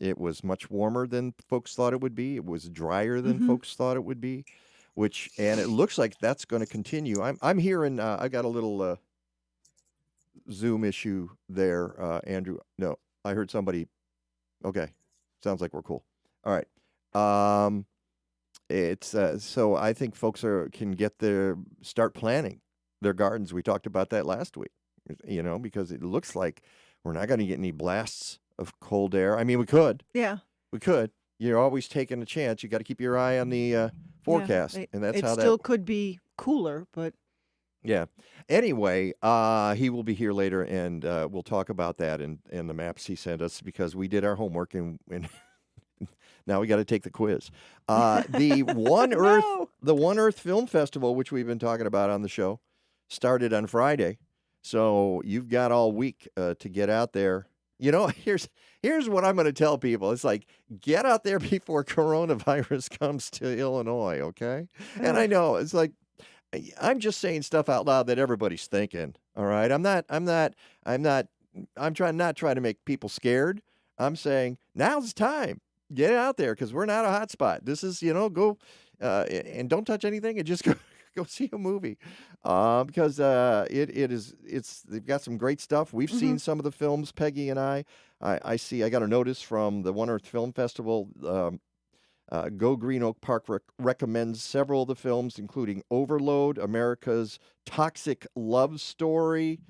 It was much warmer than folks thought it would be. It was drier than folks thought it would be, and it looks like that's going to continue. I'm hearing. I got a little Zoom issue there, Andrew. No, I heard somebody. Okay, sounds like we're cool. All right. It's so I think folks can start planning their gardens. We talked about that last week, because it looks like we're not going to get any blasts of cold air. I mean, we could. Yeah. We could. You're always taking a chance. You got to keep your eye on the forecast, and that's how that. It still could be cooler, but. Yeah. Anyway, he will be here later, and we'll talk about that and the maps he sent us because we did our homework and now we got to take the quiz. The One Earth Film Festival, which we've been talking about on the show, started on Friday. So you've got all week to get out there. Here's what I'm going to tell people. It's like, get out there before coronavirus comes to Illinois, okay? And I know it's like, I'm just saying stuff out loud that everybody's thinking. All right. I'm trying not to make people scared. I'm saying now's the time. Get out there because we're not a hot spot. This is, go and don't touch anything and just go see a movie because they've got some great stuff. We've seen some of the films, Peggy and I got a notice from the One Earth Film Festival. Go Green Oak Park recommends several of the films, including Overload, America's Toxic Love Story.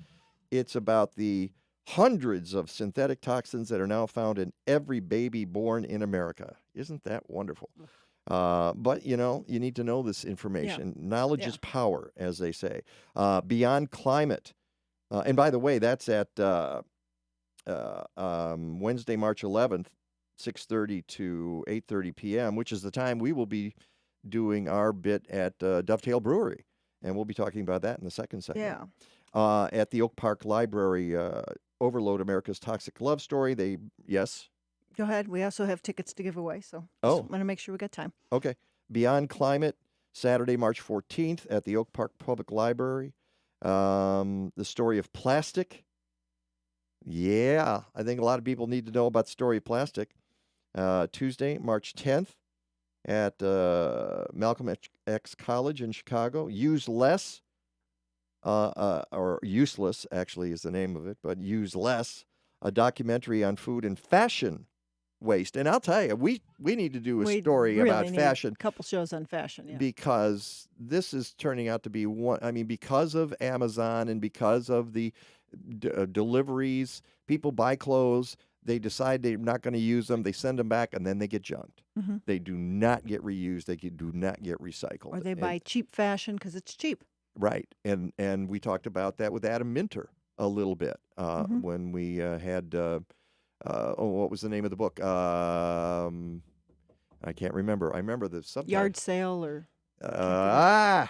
It's about the hundreds of synthetic toxins that are now found in every baby born in America. Isn't that wonderful? But, you need to know this information. Yeah. Knowledge is power, as they say. Beyond Climate. And by the way, that's at Wednesday, March 11th, 6:30 to 8:30 p.m., which is the time we will be doing our bit at Dovetail Brewery. And we'll be talking about that in the second segment. Yeah. At the Oak Park Library, Overload, America's Toxic Love Story. Yes? Go ahead. We also have tickets to give away, so just want to make sure we got time. Okay. Beyond Climate, Saturday, March 14th at the Oak Park Public Library. The Story of Plastic. Yeah, I think a lot of people need to know about the story of plastic. Tuesday, March 10th at Malcolm X College in Chicago. Use Less. Or Useless, actually, is the name of it, but Use Less, a documentary on food and fashion waste. And I'll tell you, we need to do a story about fashion. A couple shows on fashion, yeah. Because this is turning out to be because of Amazon and because of the deliveries, people buy clothes, they decide they're not going to use them, they send them back, and then they get junked. Mm-hmm. They do not get reused, they do not get recycled. Or they buy cheap fashion because it's cheap. Right, and we talked about that with Adam Minter a little bit when we had, what was the name of the book? I can't remember. I remember the subtitle. Yard sale or... I'll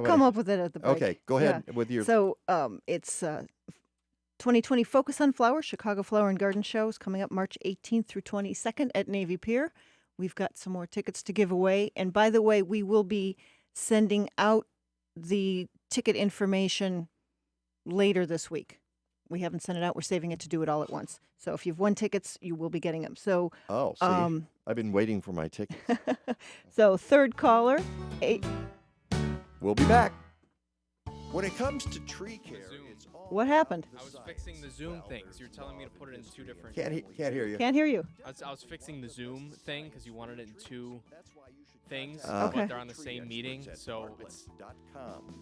come up with it at the break. Okay, go ahead with your... So it's 2020 Focus on Flowers, Chicago Flower and Garden Show is coming up March 18th through 22nd at Navy Pier. We've got some more tickets to give away. And by the way, we will be sending out the ticket information later this week. We haven't sent it out. We're saving it to do it all at once. So if you've won tickets, you will be getting them. So I've been waiting for my tickets. So third caller, We'll be back. When it comes to tree care, it's all... What happened? I was fixing the Zoom things. You're telling me to put it in two different... Can't hear you. Can't hear you. I was fixing the Zoom thing because you wanted it in two things, Okay. but they're on the same meeting, so it's...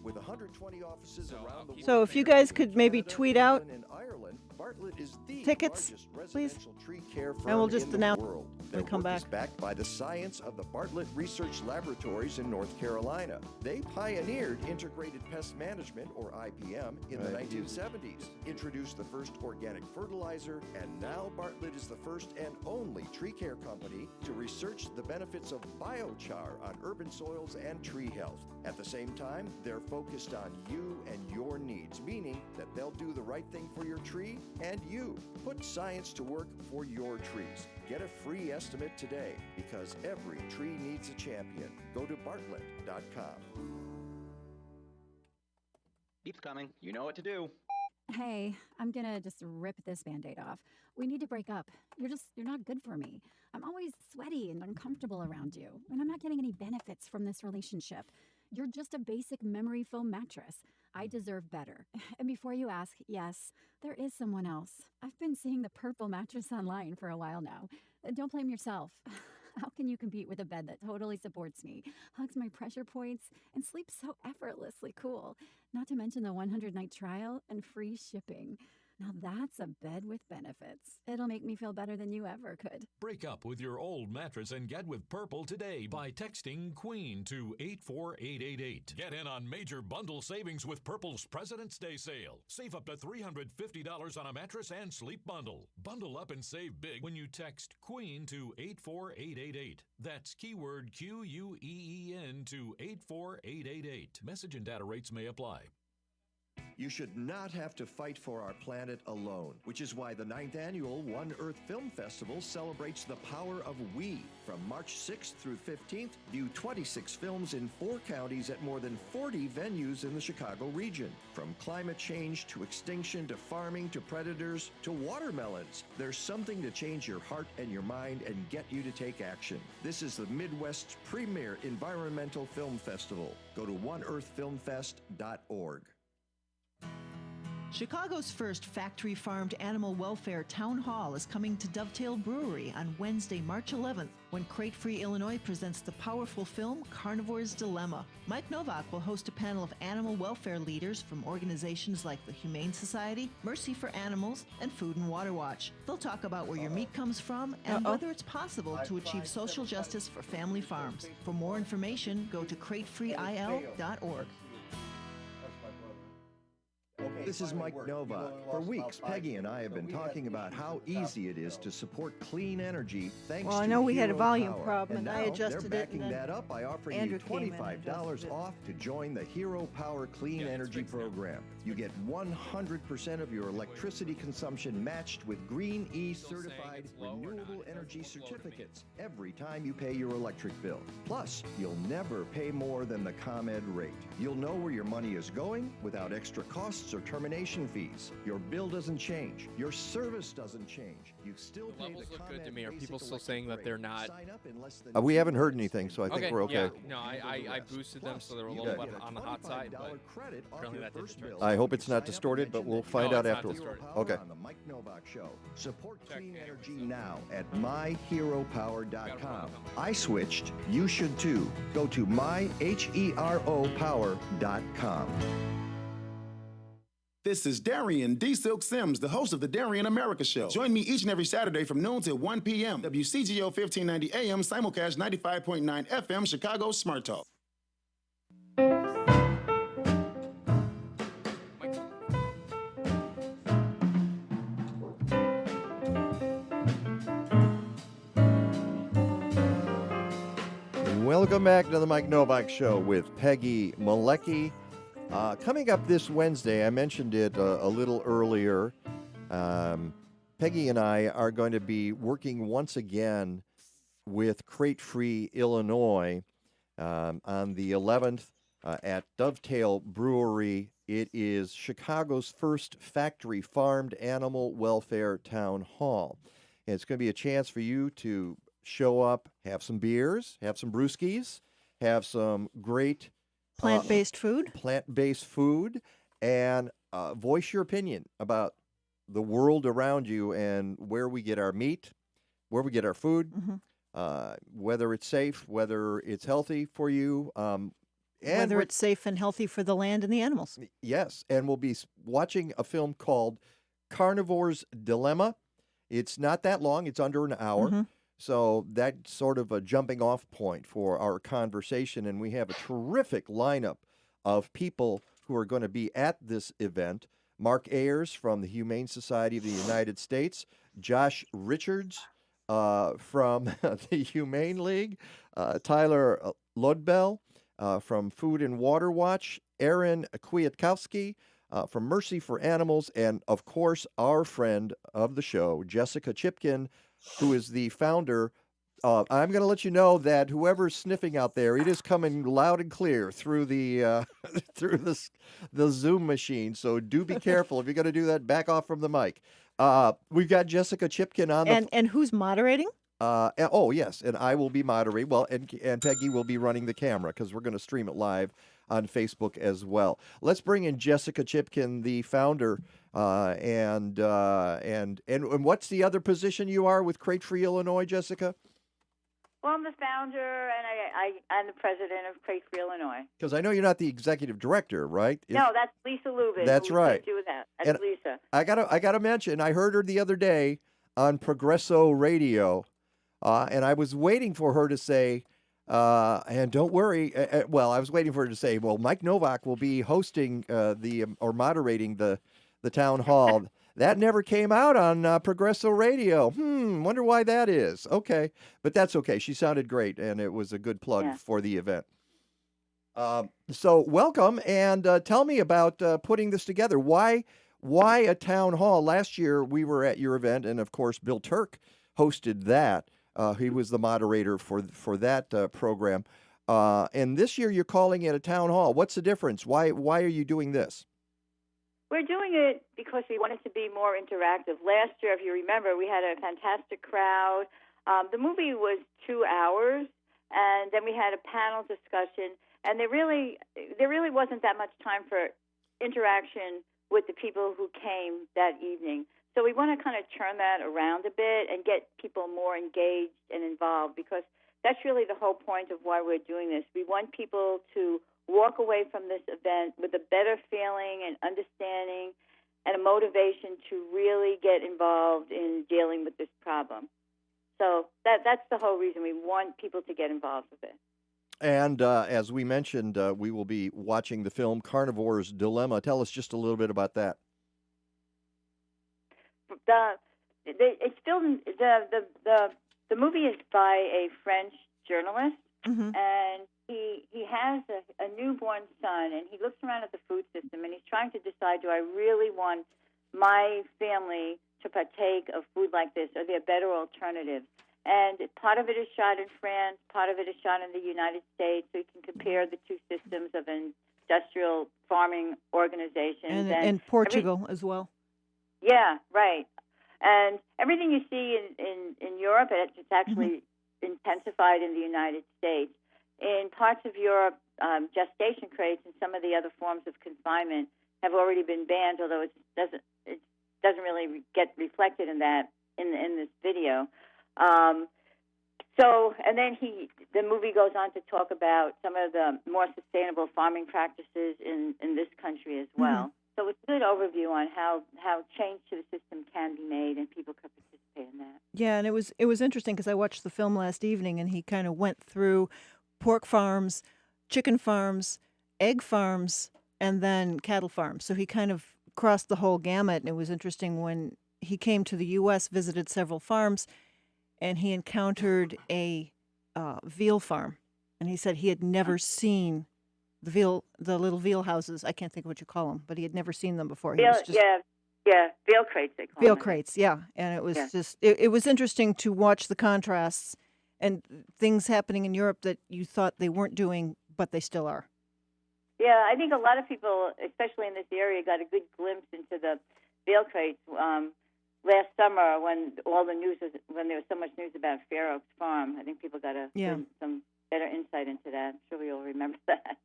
With 120 offices around the world. So if you guys could maybe tweet out In Ireland, Bartlett is the tickets, largest please, residential tree care firm and we'll just in the announce world. when Their we come work is back. backed by the science of the Bartlett Research Laboratories in North Carolina. They pioneered integrated pest management, or IPM, in the 1970s, introduced the first organic fertilizer, and now Bartlett is the first and only tree care company to research the benefits of biochar on urban soils and tree health. At the same time, they're focused on you and your needs, meaning that they'll do the right thing for your tree and you. Put science to work for your trees. Get a free estimate today, because every tree needs a champion. Go to bartlett.com. Beep's coming. You know what to do. Hey, I'm gonna just rip this Band-Aid off. We need to break up. You're not good for me. I'm always sweaty and uncomfortable around you, and I'm not getting any benefits from this relationship. You're just a basic memory foam mattress. I deserve better. And before you ask, yes, there is someone else. I've been seeing the purple mattress online for a while now. Don't blame yourself. How can you compete with a bed that totally supports me, hugs my pressure points, and sleeps so effortlessly cool? Not to mention the 100-night trial and free shipping. Now that's a bed with benefits. It'll make me feel better than you ever could. Break up with your old mattress and get with Purple today by texting QUEEN to 84888. Get in on major bundle savings with Purple's President's Day sale. Save up to $350 on a mattress and sleep bundle. Bundle up and save big when you text QUEEN to 84888. That's keyword QUEEN to 84888. Message and data rates may apply. You should not have to fight for our planet alone, which is why the 9th annual One Earth Film Festival celebrates the power of we. From March 6th through 15th, view 26 films in 4 counties at more than 40 venues in the Chicago region. From climate change to extinction to farming to predators to watermelons, there's something to change your heart and your mind and get you to take action. This is the Midwest's premier environmental film festival. Go to oneearthfilmfest.org. Chicago's first factory-farmed animal welfare town hall is coming to Dovetail Brewery on Wednesday, March 11th, when Crate Free Illinois presents the powerful film Carnivore's Dilemma. Mike Nowak will host a panel of animal welfare leaders from organizations like the Humane Society, Mercy for Animals, and Food and Water Watch. They'll talk about where your meat comes from and whether it's possible to achieve social justice for family farms. For more information, go to cratefreeil.org. This is Mike Nowak. For weeks, Peggy and I have been talking about how easy it is to support clean energy thanks to I know we had a Hero volume Power. problem, and I now adjusted they're it, and backing then that up by offering Andrew you came in and $25 off to join the Hero Power Clean Energy Program. You get 100% of your electricity consumption matched with Green E certified renewable energy certificates every time you pay your electric bill. Plus, you'll never pay more than the ComEd rate. You'll know where your money is going without extra costs or termination fees. Your bill doesn't change. Your service doesn't change. You still pay Levels the look good to ComEd me. Are basic people still electric saying that rate. they're not? Sign up in less than We haven't heard anything, so I think we're okay. Yeah. No, I boosted them so they're a little bit on the hot side, but apparently that didn't turn. I hope it's not distorted, but we'll find out it's not afterwards. distorted. Okay. On the Mike Nowak Show. Support clean energy now at myheropower.com. I switched. You should too. Go to myheropower.com. This is Darian D. Silk Sims, the host of the Darian America Show. Join me each and every Saturday from noon till 1 p.m. WCGO 1590 AM, simulcast 95.9 FM, Chicago Smart Talk. Welcome back to the Mike Nowak Show with Peggy Malecki. Coming up this Wednesday, I mentioned it a little earlier. Peggy and I are going to be working once again with Crate Free Illinois on the 11th at Dovetail Brewery. It is Chicago's first factory farmed animal welfare town hall. And it's going to be a chance for you to show up, have some beers, have some brewskis, have some great plant-based food, and voice your opinion about the world around you and where we get our meat, where we get our food, whether it's safe, whether it's healthy for you, and whether it's safe and healthy for the land and the animals. Yes, and we'll be watching a film called Carnivore's Dilemma. It's not that long. It's under an hour. So that's sort of a jumping off point for our conversation. And we have a terrific lineup of people who are going to be at this event. Mark Ayers from the Humane Society of the United States, Josh Richards from the Humane League, Tyler Lobdell from Food and Water Watch, Erin Kwiatkowski from Mercy for Animals, and, of course, our friend of the show, Jessica Chipkin, who is the founder. I'm going to let you know that whoever's sniffing out there, it is coming loud and clear through the the Zoom machine. So do be careful. If you're going to do that, back off from the mic. We've got Jessica Chipkin on the and who's moderating? Oh yes, and I will be moderating. Well, and Peggy will be running the camera because we're going to stream it live on Facebook as well. Let's bring in Jessica Chipkin, the founder. And what's the other position you are with Crate Free Illinois, Jessica? Well, I'm the founder, and I'm the president of Crate Free Illinois. Because I know you're not the executive director, right? No, that's Lisa Lubin. That's right. Do with that. That's Lisa. I gotta mention, I heard her the other day on Progresso Radio, and I was waiting for her to say, and don't worry. Well, I was waiting for her to say, well, Mike Nowak will be hosting or moderating the town hall. That never came out on Progresso Radio. Wonder why that is. Okay, but that's okay. She sounded great, and it was a good plug for the event. So welcome, and tell me about putting this together. Why a town hall? Last year we were at your event, and of course Bill Turk hosted that. He was the moderator for that program. And this year you're calling it a town hall. What's the difference? Why are you doing this? We're doing it because we wanted to be more interactive. Last year, if you remember, we had a fantastic crowd. The movie was 2 hours, and then we had a panel discussion, and there really wasn't that much time for interaction with the people who came that evening. So we want to kind of turn that around a bit and get people more engaged and involved, because that's really the whole point of why we're doing this. We want people to walk away from this event with a better feeling and understanding and a motivation to really get involved in dealing with this problem. So that's the whole reason we want people to get involved with it. And as we mentioned, we will be watching the film Carnivore's Dilemma. Tell us just a little bit about that. The movie is by a French journalist, and he has a newborn son, and he looks around at the food system, and he's trying to decide, do I really want my family to partake of food like this? Are there better alternatives? And part of it is shot in France, part of it is shot in the United States, so you can compare the two systems of industrial farming organizations. And Portugal as well. Yeah, right. And everything you see in Europe, it's actually intensified in the United States. In parts of Europe, gestation crates and some of the other forms of confinement have already been banned, although it doesn't really get reflected in that in this video. And then the movie goes on to talk about some of the more sustainable farming practices in this country as well. So it's a good overview on how change to the system can be made, and people could participate in that. Yeah, and it was interesting because I watched the film last evening, and he kind of went through pork farms, chicken farms, egg farms, and then cattle farms. So he kind of crossed the whole gamut, and it was interesting when he came to the U.S., visited several farms, and he encountered a veal farm. and he said he had never seen the little veal houses. I can't think of what you call them, but he had never seen them before. He was just veal crates they call veal them. crates, yeah. And it was Yeah. just it was interesting to watch the contrasts and things happening in Europe that you thought they weren't doing, but they still are. Yeah, I think a lot of people, especially in this area, got a good glimpse into the veal crates last summer when when there was so much news about Fair Oaks Farm. I think people got some better insight into that. I'm sure we all remember that.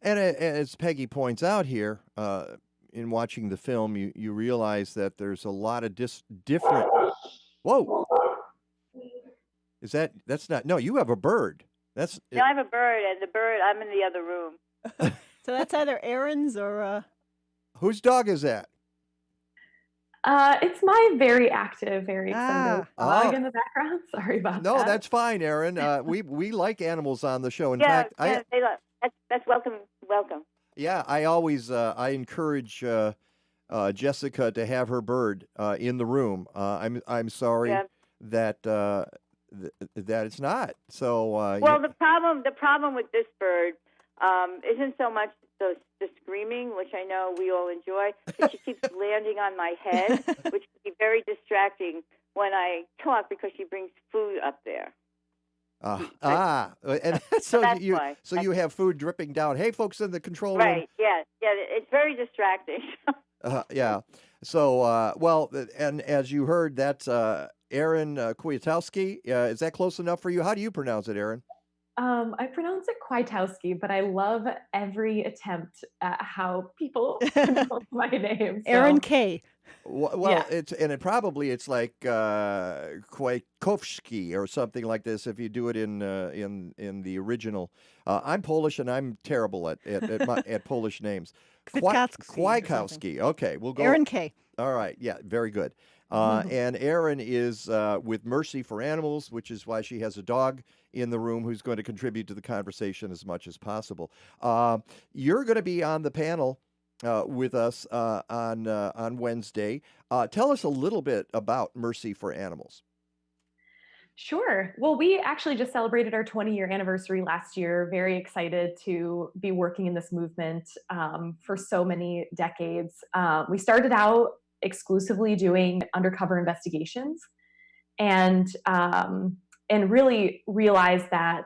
And as Peggy points out here, in watching the film, you realize that there's a lot of different. Whoa! That's not? No, you have a bird. No, I have a bird, and the bird. I'm in the other room. So that's either Erin's or. Whose dog is that? It's my very active, very excited dog in the background. Sorry about that. No, that's fine, Erin. We like animals on the show. In fact, that's welcome. Yeah, I always I encourage Jessica to have her bird in the room. I'm sorry that that it's not. So well, the problem with this bird isn't so much the screaming, which I know we all enjoy, but she keeps landing on my head, which can be very distracting when I talk because she brings food up there. And so you have food dripping down. Hey, folks in the control room. Right? Yeah, it's very distracting. Yeah. So and as you heard, that's Erin Kwiatkowski. Is that close enough for you? How do you pronounce it, Erin? I pronounce it Kwiatkowski, but I love every attempt at how people pronounce my name. So. Erin K. Well, it's like Kwiatkowski or something like this if you do it in the original. I'm Polish and I'm terrible at Polish names. Kwiatkowski. Okay, we'll go. Erin K. All right. Yeah, very good. And Erin is with Mercy for Animals, which is why she has a dog in the room who's going to contribute to the conversation as much as possible. You're going to be on the panel with us on Wednesday. Tell us a little bit about Mercy for Animals. Sure. Well, we actually just celebrated our 20-year anniversary last year. Very excited to be working in this movement for so many decades. We started out exclusively doing undercover investigations and really realized that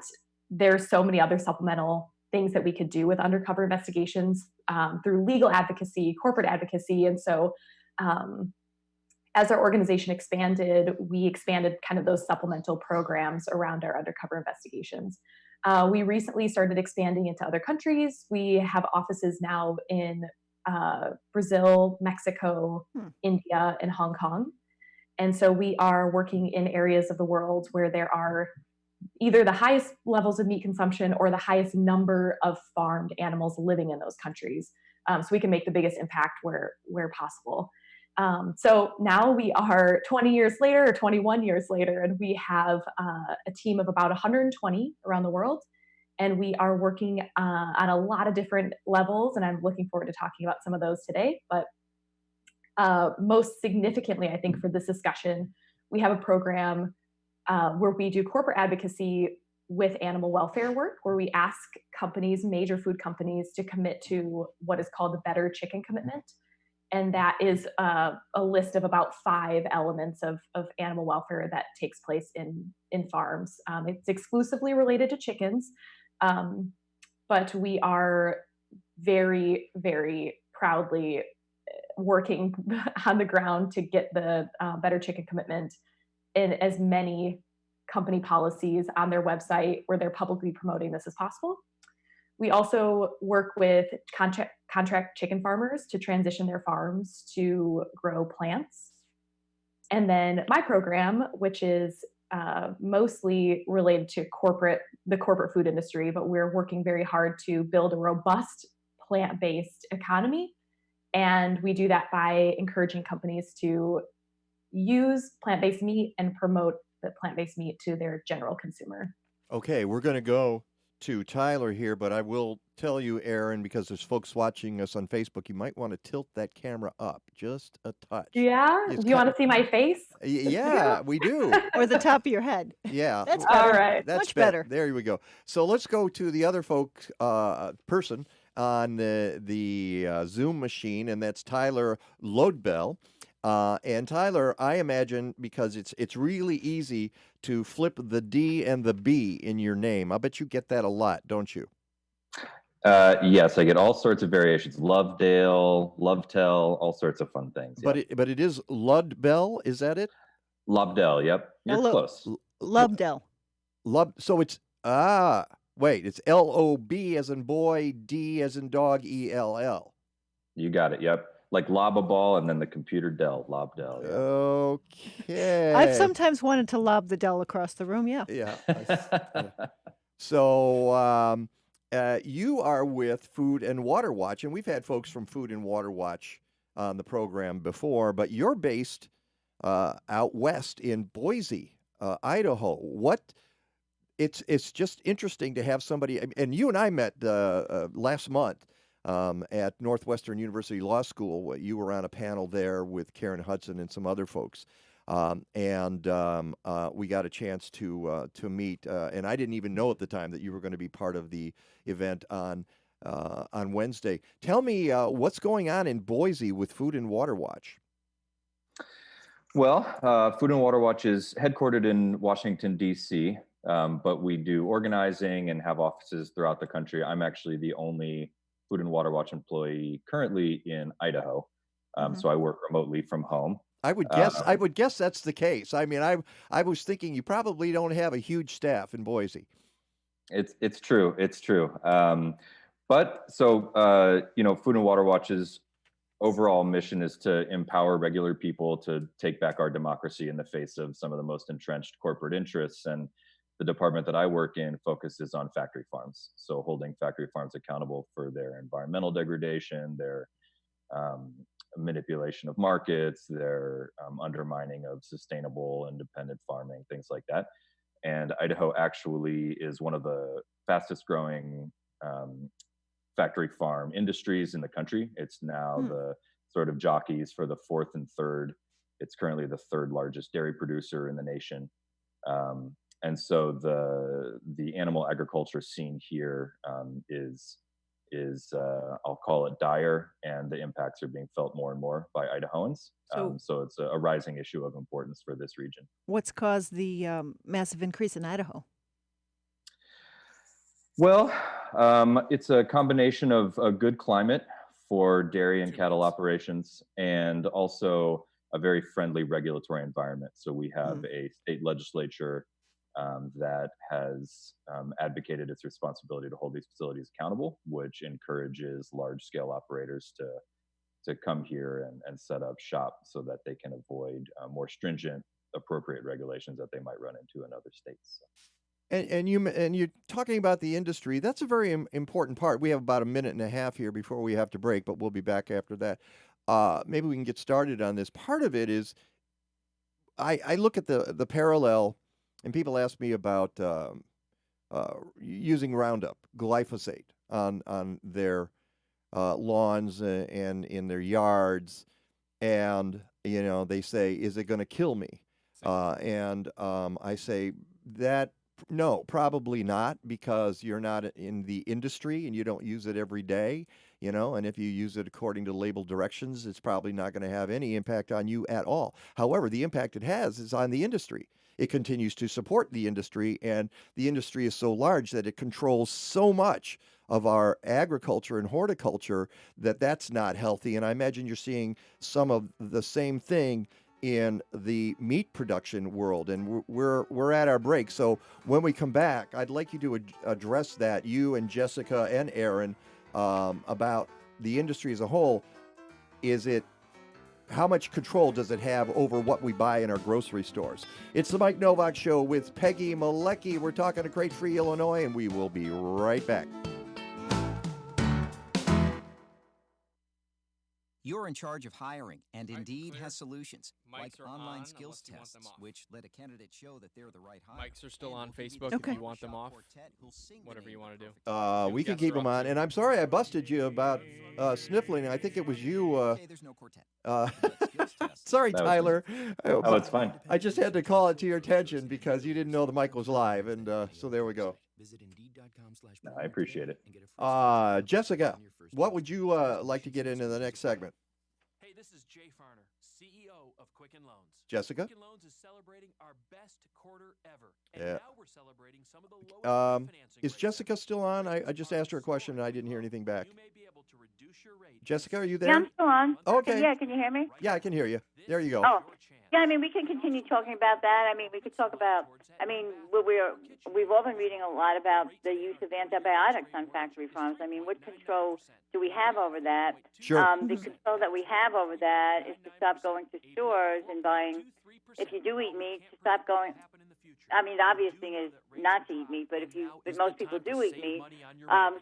there's so many other supplemental things that we could do with undercover investigations through legal advocacy, corporate advocacy. And so as our organization expanded, we expanded kind of those supplemental programs around our undercover investigations. We recently started expanding into other countries. We have offices now in Brazil, Mexico, India, and Hong Kong. And so we are working in areas of the world where there are either the highest levels of meat consumption or the highest number of farmed animals living in those countries. So we can make the biggest impact where possible. So now we are 20 years later or 21 years later, and we have a team of about 120 around the world. And we are working on a lot of different levels, and I'm looking forward to talking about some of those today. But most significantly, I think for this discussion, we have a program where we do corporate advocacy with animal welfare work, where we ask companies, major food companies, to commit to what is called the Better Chicken Commitment. And that is a list of about 5 elements of animal welfare that takes place in farms. It's exclusively related to chickens, but we are very, very proudly working on the ground to get the Better Chicken Commitment in as many company policies on their website where they're publicly promoting this as possible. We also work with contract chicken farmers to transition their farms to grow plants. And then my program, which is mostly related to the corporate food industry, but we're working very hard to build a robust plant-based economy. And we do that by encouraging companies to use plant-based meat and promote the plant-based meat to their general consumer. Okay, we're going to go to Tyler here, but I will tell you, Erin, because there's folks watching us on Facebook, you might want to tilt that camera up just a touch. Yeah? It's Do you want to see my face? Yeah, we do. Or the top of your head. Yeah. That's better. All right. That's Much better. There we go. So let's go to the other person on the Zoom machine, and that's Tyler Lobdell. And Tyler, I imagine because it's really easy to flip the D and the B in your name. I bet you get that a lot, don't you? Yes, I get all sorts of variations. Lovedale, Lovetell, all sorts of fun things. But it is Lobdell, is that it? Lobdell, yep. You're close. Lobdell. So it's wait, it's L-O-B as in boy, D as in dog, E-L-L. You got it, yep. Like lob a ball and then the computer Dell, Lobdell. Yeah. Okay. I've sometimes wanted to lob the Dell across the room, yeah. Yeah. So you are with Food and Water Watch, and we've had folks from Food and Water Watch on the program before, but you're based out west in Boise, Idaho. It's just interesting to have somebody, and you and I met last month at Northwestern University Law School. You were on a panel there with Karen Hudson and some other folks. And we got a chance to meet, and I didn't even know at the time that you were going to be part of the event on Wednesday. Tell me what's going on in Boise with Food and Water Watch. Well, Food and Water Watch is headquartered in Washington, D.C., but we do organizing and have offices throughout the country. I'm actually the only Food and Water Watch employee currently in Idaho, so I work remotely from home. I would guess that's the case. I mean, I was thinking you probably don't have a huge staff in Boise. It's true. It's true. But so Food and Water Watch's overall mission is to empower regular people to take back our democracy in the face of some of the most entrenched corporate interests. And the department that I work in focuses on factory farms. So holding factory farms accountable for their environmental degradation, their manipulation of markets, their undermining of sustainable, independent farming, things like that. And Idaho actually is one of the fastest growing factory farm industries in the country. It's now the sort of jockeys for the fourth and third. It's currently the third largest dairy producer in the nation. And so the animal agriculture scene here is I'll call it dire, and the impacts are being felt more and more by Idahoans. So it's a rising issue of importance for this region. What's caused the massive increase in Idaho? Well, it's a combination of a good climate for dairy and cattle operations, and also a very friendly regulatory environment. So we have a state legislature that has advocated its responsibility to hold these facilities accountable, which encourages large-scale operators to come here and set up shop so that they can avoid more stringent, appropriate regulations that they might run into in other states. And you're talking about the industry. That's a very important part. We have about a minute and a half here before we have to break, but we'll be back after that. Maybe we can get started on this. Part of it is I look at the parallel. And people ask me about using Roundup, glyphosate, on their lawns and in their yards, and they say, "Is it going to kill me?" And I say that no, probably not, because you're not in the industry and you don't use it every day. And if you use it according to label directions, it's probably not going to have any impact on you at all. However, the impact it has is on the industry. It continues to support the industry, and the industry is so large that it controls so much of our agriculture and horticulture that's not healthy. And I imagine you're seeing some of the same thing in the meat production world. And we're at our break. So when we come back, I'd like you to address that, you and Jessica and Erin, about the industry as a whole. How much control does it have over what we buy in our grocery stores? It's the Mike Nowak Show with Peggy Malecki. We're talking to Crate Free, Illinois, and we will be right back. You're in charge of hiring, and Indeed clear. has solutions like Mics are online on skills unless you want tests, them off. which let a candidate show that they're the right hire. Mics are still on And we'll give Facebook the if Okay. you want them off. quartet who'll sing the Whatever name you of want to do. We can guests keep are them up on. to And I'm sorry I busted you about sniffling. I think it was you. Okay, there's no quartet. Skills tests. Sorry, That was me. Tyler. Oh, it's fine. I just had to call it to your attention because you didn't know the mic was live, and so there we go. No, I appreciate it. Jessica, what would you like to get into the next segment? Hey, this is Jay Farner, CEO of Quicken Loans. Jessica? Quicken Loans is celebrating our best quarter ever. And Yeah. now we're celebrating some of the lowest refinancing Is rates. Jessica still on? I just asked her a question and I didn't hear anything back. You may be able to reduce your rate. Jessica, are you Yeah, there? I'm still on. Okay. Yeah, can you hear me? Yeah, I can hear you. There you go. Oh, yeah. I mean, we can continue talking about that. I mean, we could talk about. I mean, we've all been reading a lot about the use of antibiotics on factory farms. I mean, what control do we have over that? Sure. The control that we have over that is to stop going to stores and buying. If you do eat meat, to stop going. I mean, the obvious thing is not to eat meat, but most people do eat meat.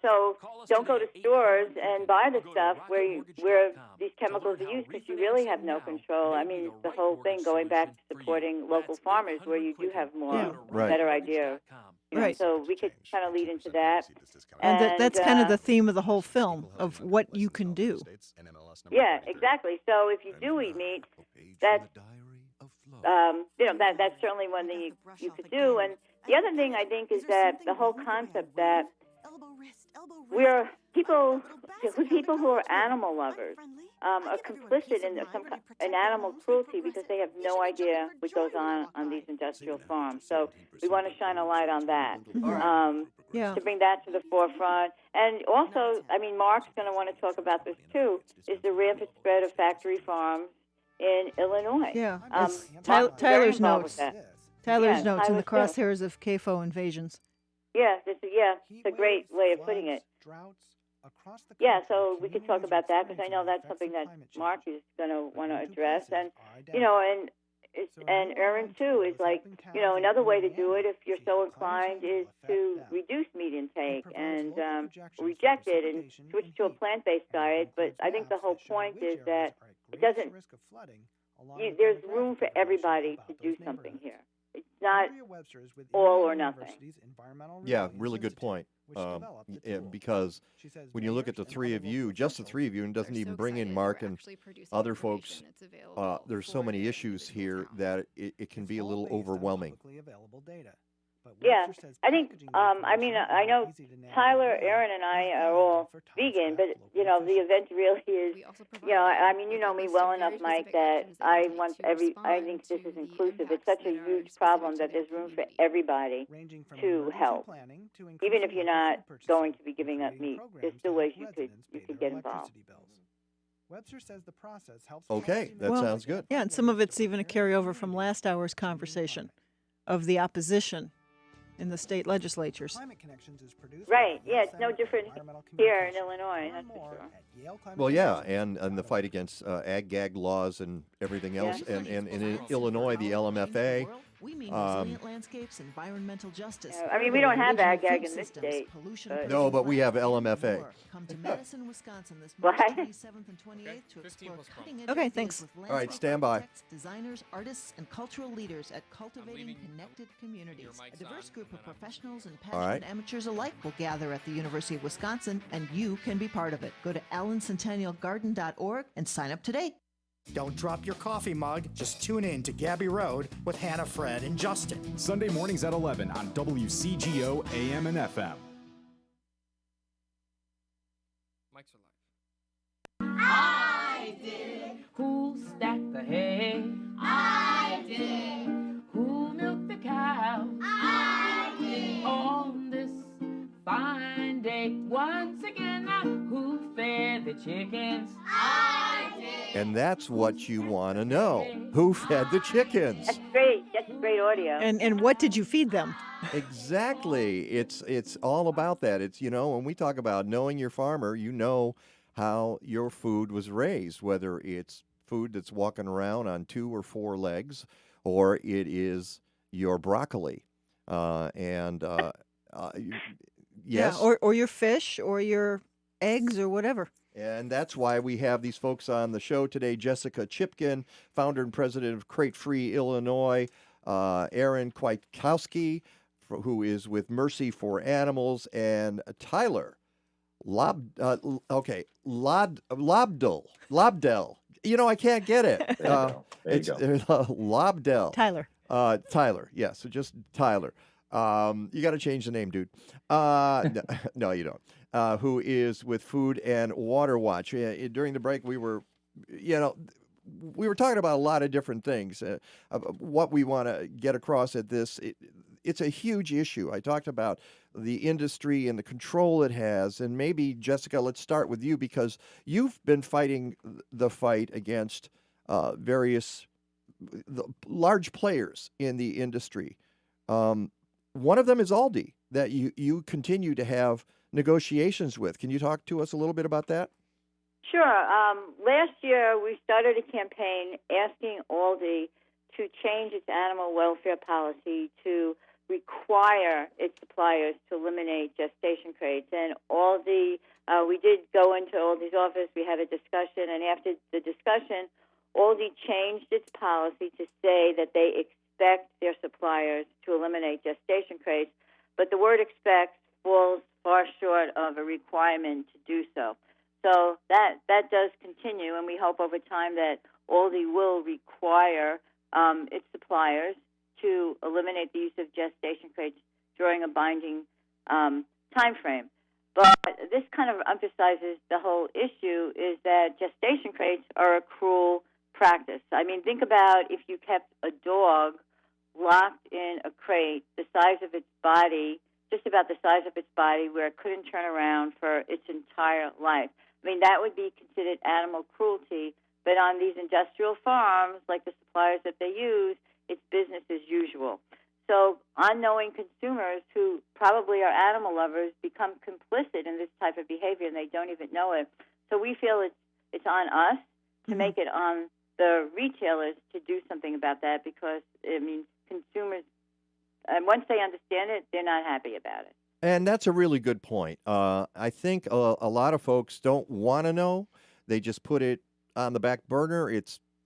So don't go to stores and buy the stuff where these chemicals are used, because you really have no control. I mean, it's the whole thing going back to supporting local farmers, where you do have better idea. You know, Right. So we could kind of lead into that. And that's kind of the theme of the whole film, of what you can do. Yeah, exactly. So if you do eat meat, that's that's certainly one thing you could do. And the other thing I think is that the whole concept that we're people who are animal lovers are complicit in animal cruelty because they have no idea what goes on these industrial farms. So we want to shine a light on that. To bring that to the forefront. And also, I mean, Mark's going to want to talk about this too, is the rampant spread of factory farms in Illinois. Yeah. Mark's very Tyler's involved with notes. that. Tyler's notes in the Tyler's too. crosshairs of CAFO invasions. Yeah, it's a great way of putting it. Yeah, so we could talk about that, because I know that's something that Mark is going to want to address. And, and Erin, too, is like, another way to do it, if you're so inclined, is to reduce meat intake and reject it and switch to a plant-based diet. But I think the whole point is that it doesn't, there's room for everybody to do something here. It's not all or nothing. Yeah, really good point. Because when you look at the three of you, just the three of you, and doesn't even bring in Mark and other folks, there's so many issues here that it can be a little overwhelming. Yeah, I think, I know Tyler, Erin, and I are all vegan, but, the event really is, you know me well enough, Mike, that I think this is inclusive. It's such a huge problem that there's room for everybody to help. Even if you're not going to be giving up meat, there's still ways you could get involved. Webster says the process helps. Okay, that sounds good. Yeah, and some of it's even a carryover from last hour's conversation of the opposition in the state legislatures. Right, yeah, it's no different here in Illinois, that's for sure. Well, yeah, and the fight against ag-gag laws and everything else. And in Illinois, the LMFA. We mean resilient landscapes, environmental justice. I mean, we don't have ag-gag in this state. No, but we have LMFA. Come to Madison, Wisconsin this What? March 27th and 28th to explore cutting-edge Okay, ideas thanks. with All right, stand by. architects, designers, artists, and cultural leaders at Cultivating Connected Communities. A diverse group of professionals and All right. passionate amateurs alike will gather at the University of Wisconsin, and you can be part of it. Go to allencentennialgarden.org and sign up today. Don't drop your coffee mug. Just tune in to Gabby Road with Hannah, Fred, and Justin. Sunday mornings at 11 on WCGO AM and FM. Mics are live. I did. Who stacked the hay? I did. Who milked the cow? I did. On this fine day, once again, now, who fed the chickens? I did. And that's what you want to know. Who fed the chickens? That's great. That's great audio. And what did you feed them? Exactly. It's all about that. It's, when we talk about knowing your farmer, you know how your food was raised, whether it's food that's walking around on 2 or 4 legs, or it is your broccoli. Yes. Yeah, or your fish or your eggs or whatever. And that's why we have these folks on the show today. Jessica Chipkin, founder and president of Crate Free Illinois. Erin Kwiatkowski, who is with Mercy for Animals. And Tyler Lobdell. You know, I can't get it. It's Lobdell. Tyler. Yeah, so just Tyler. You got to change the name, dude. No, you don't. Who is with Food and Water Watch. During the break, we were talking about a lot of different things. What we want to get across at this, it's a huge issue. I talked about the industry and the control it has. And maybe, Jessica, let's start with you, because you've been fighting the fight against various large players in the industry. One of them is Aldi, that you continue to have negotiations with. Can you talk to us a little bit about that? Sure. Last year, we started a campaign asking Aldi to change its animal welfare policy to require its suppliers to eliminate gestation crates. And Aldi, we did go into Aldi's office, we had a discussion, and after the discussion, Aldi changed its policy to say that they expect their suppliers to eliminate gestation crates, but the word expect falls far short of a requirement to do so. So that does continue, and we hope over time that Aldi will require its suppliers to eliminate the use of gestation crates during a binding time frame. But this kind of emphasizes the whole issue is that gestation crates are a cruel practice. I mean, think about if you kept a dog locked in a crate the size of its body, just about the size of its body, where it couldn't turn around for its entire life. I mean, that would be considered animal cruelty. But on these industrial farms, like the suppliers that they use, it's business as usual. So unknowing consumers who probably are animal lovers become complicit in this type of behavior, and they don't even know it. So we feel it's on us to make it on the retailers to do something about that, because, I mean, consumers, and once they understand it, they're not happy about it. And that's a really good point. I think a lot of folks don't want to know. They just put it on the back burner.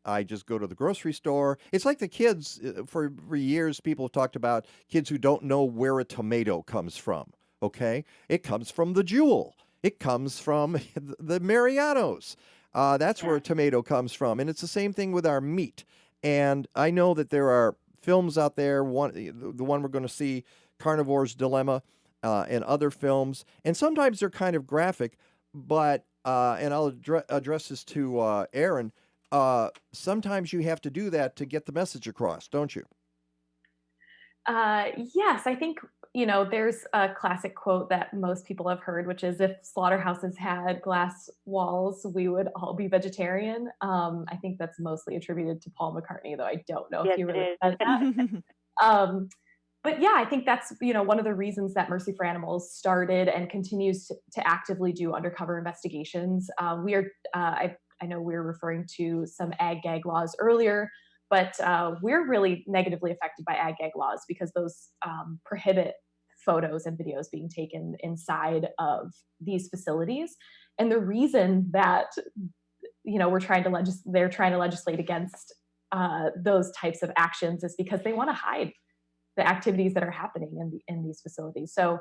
I just go to the grocery store. It's like the kids. For years, people have talked about kids who don't know where a tomato comes from. Okay? It comes from the Jewel. It comes from the Mariano's. That's where a tomato comes from. And it's the same thing with our meat. And I know that there are films out there, the one we're going to see, Carnivore's Dilemma, and other films. And sometimes they're kind of graphic, but, and I'll address this to Erin, sometimes you have to do that to get the message across, don't you? Yes, I think, there's a classic quote that most people have heard, which is, if slaughterhouses had glass walls, we would all be vegetarian. I think that's mostly attributed to Paul McCartney, though I don't know if he really said that. But yeah, I think that's, one of the reasons that Mercy for Animals started and continues to actively do undercover investigations. I know we were referring to some ag-gag laws earlier, but we're really negatively affected by ag-gag laws because those prohibit photos and videos being taken inside of these facilities. And the reason that, they're trying to legislate against those types of actions is because they want to hide the activities that are happening in these facilities. So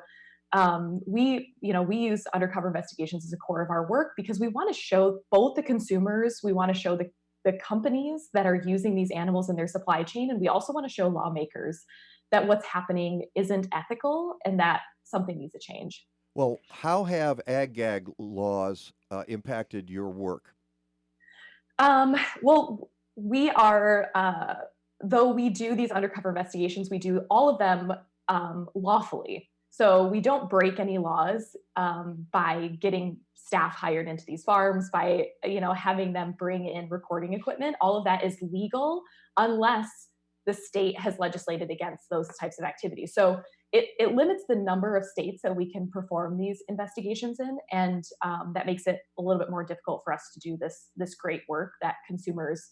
we use undercover investigations as a core of our work because we want to show both the consumers, we want to show the companies that are using these animals in their supply chain, and we also want to show lawmakers that what's happening isn't ethical and that something needs to change. Well, how have ag-gag laws impacted your work? Well, we are, though we do these undercover investigations, we do all of them lawfully. So we don't break any laws by getting staff hired into these farms, by having them bring in recording equipment. All of that is legal unless the state has legislated against those types of activities. So it limits the number of states that we can perform these investigations in, and that makes it a little bit more difficult for us to do this great work that consumers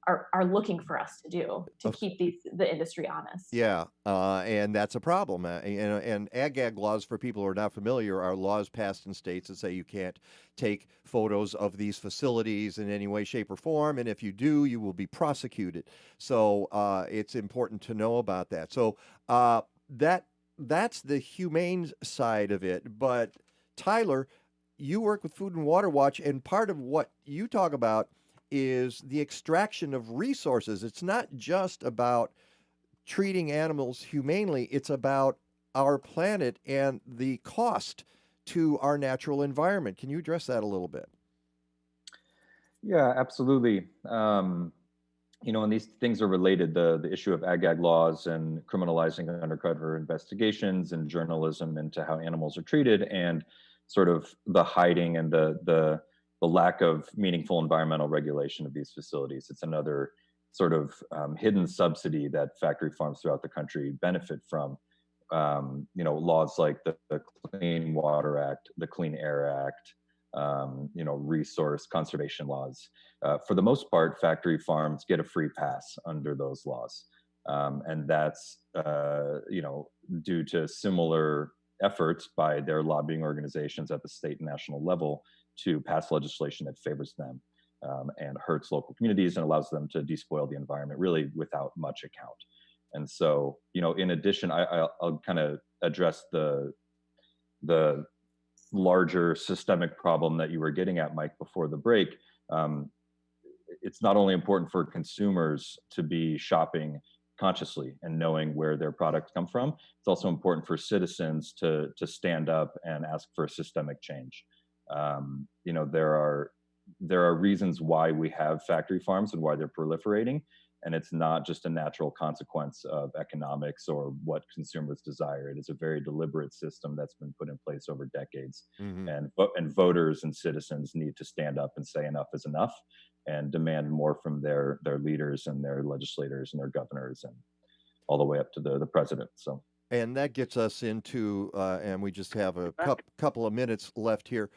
are looking for us to do to keep the industry honest. Yeah, and that's a problem. And ag laws, for people who are not familiar, are laws passed in states that say you can't take photos of these facilities in any way, shape, or form, and if you do, you will be prosecuted. So it's important to know about that. So that's the humane side of it. But Tyler, you work with Food and Water Watch, and part of what you talk about is the extraction of resources. It's not just about treating animals humanely, it's about our planet and the cost to our natural environment. Can you address that a little bit? Yeah, absolutely. And these things are related. The issue of ag laws and criminalizing undercover investigations and journalism into how animals are treated, and sort of the hiding and the lack of meaningful environmental regulation of these facilities. It's another sort of hidden subsidy that factory farms throughout the country benefit from. Laws like the Clean Water Act, the Clean Air Act, resource conservation laws. For the most part, factory farms get a free pass under those laws. And that's, due to similar efforts by their lobbying organizations at the state and national level to pass legislation that favors them and hurts local communities and allows them to despoil the environment really without much account. And so, in addition, I'll kind of address the larger systemic problem that you were getting at, Mike, before the break. It's not only important for consumers to be shopping consciously and knowing where their products come from, it's also important for citizens to stand up and ask for systemic change. There are reasons why we have factory farms and why they're proliferating, and it's not just a natural consequence of economics or what consumers desire. It is a very deliberate system that's been put in place over decades. And voters and citizens need to stand up and say enough is enough, and demand more from their leaders and their legislators and their governors, and all the way up to the president. So, and that gets us into, and we just have a couple of minutes left here.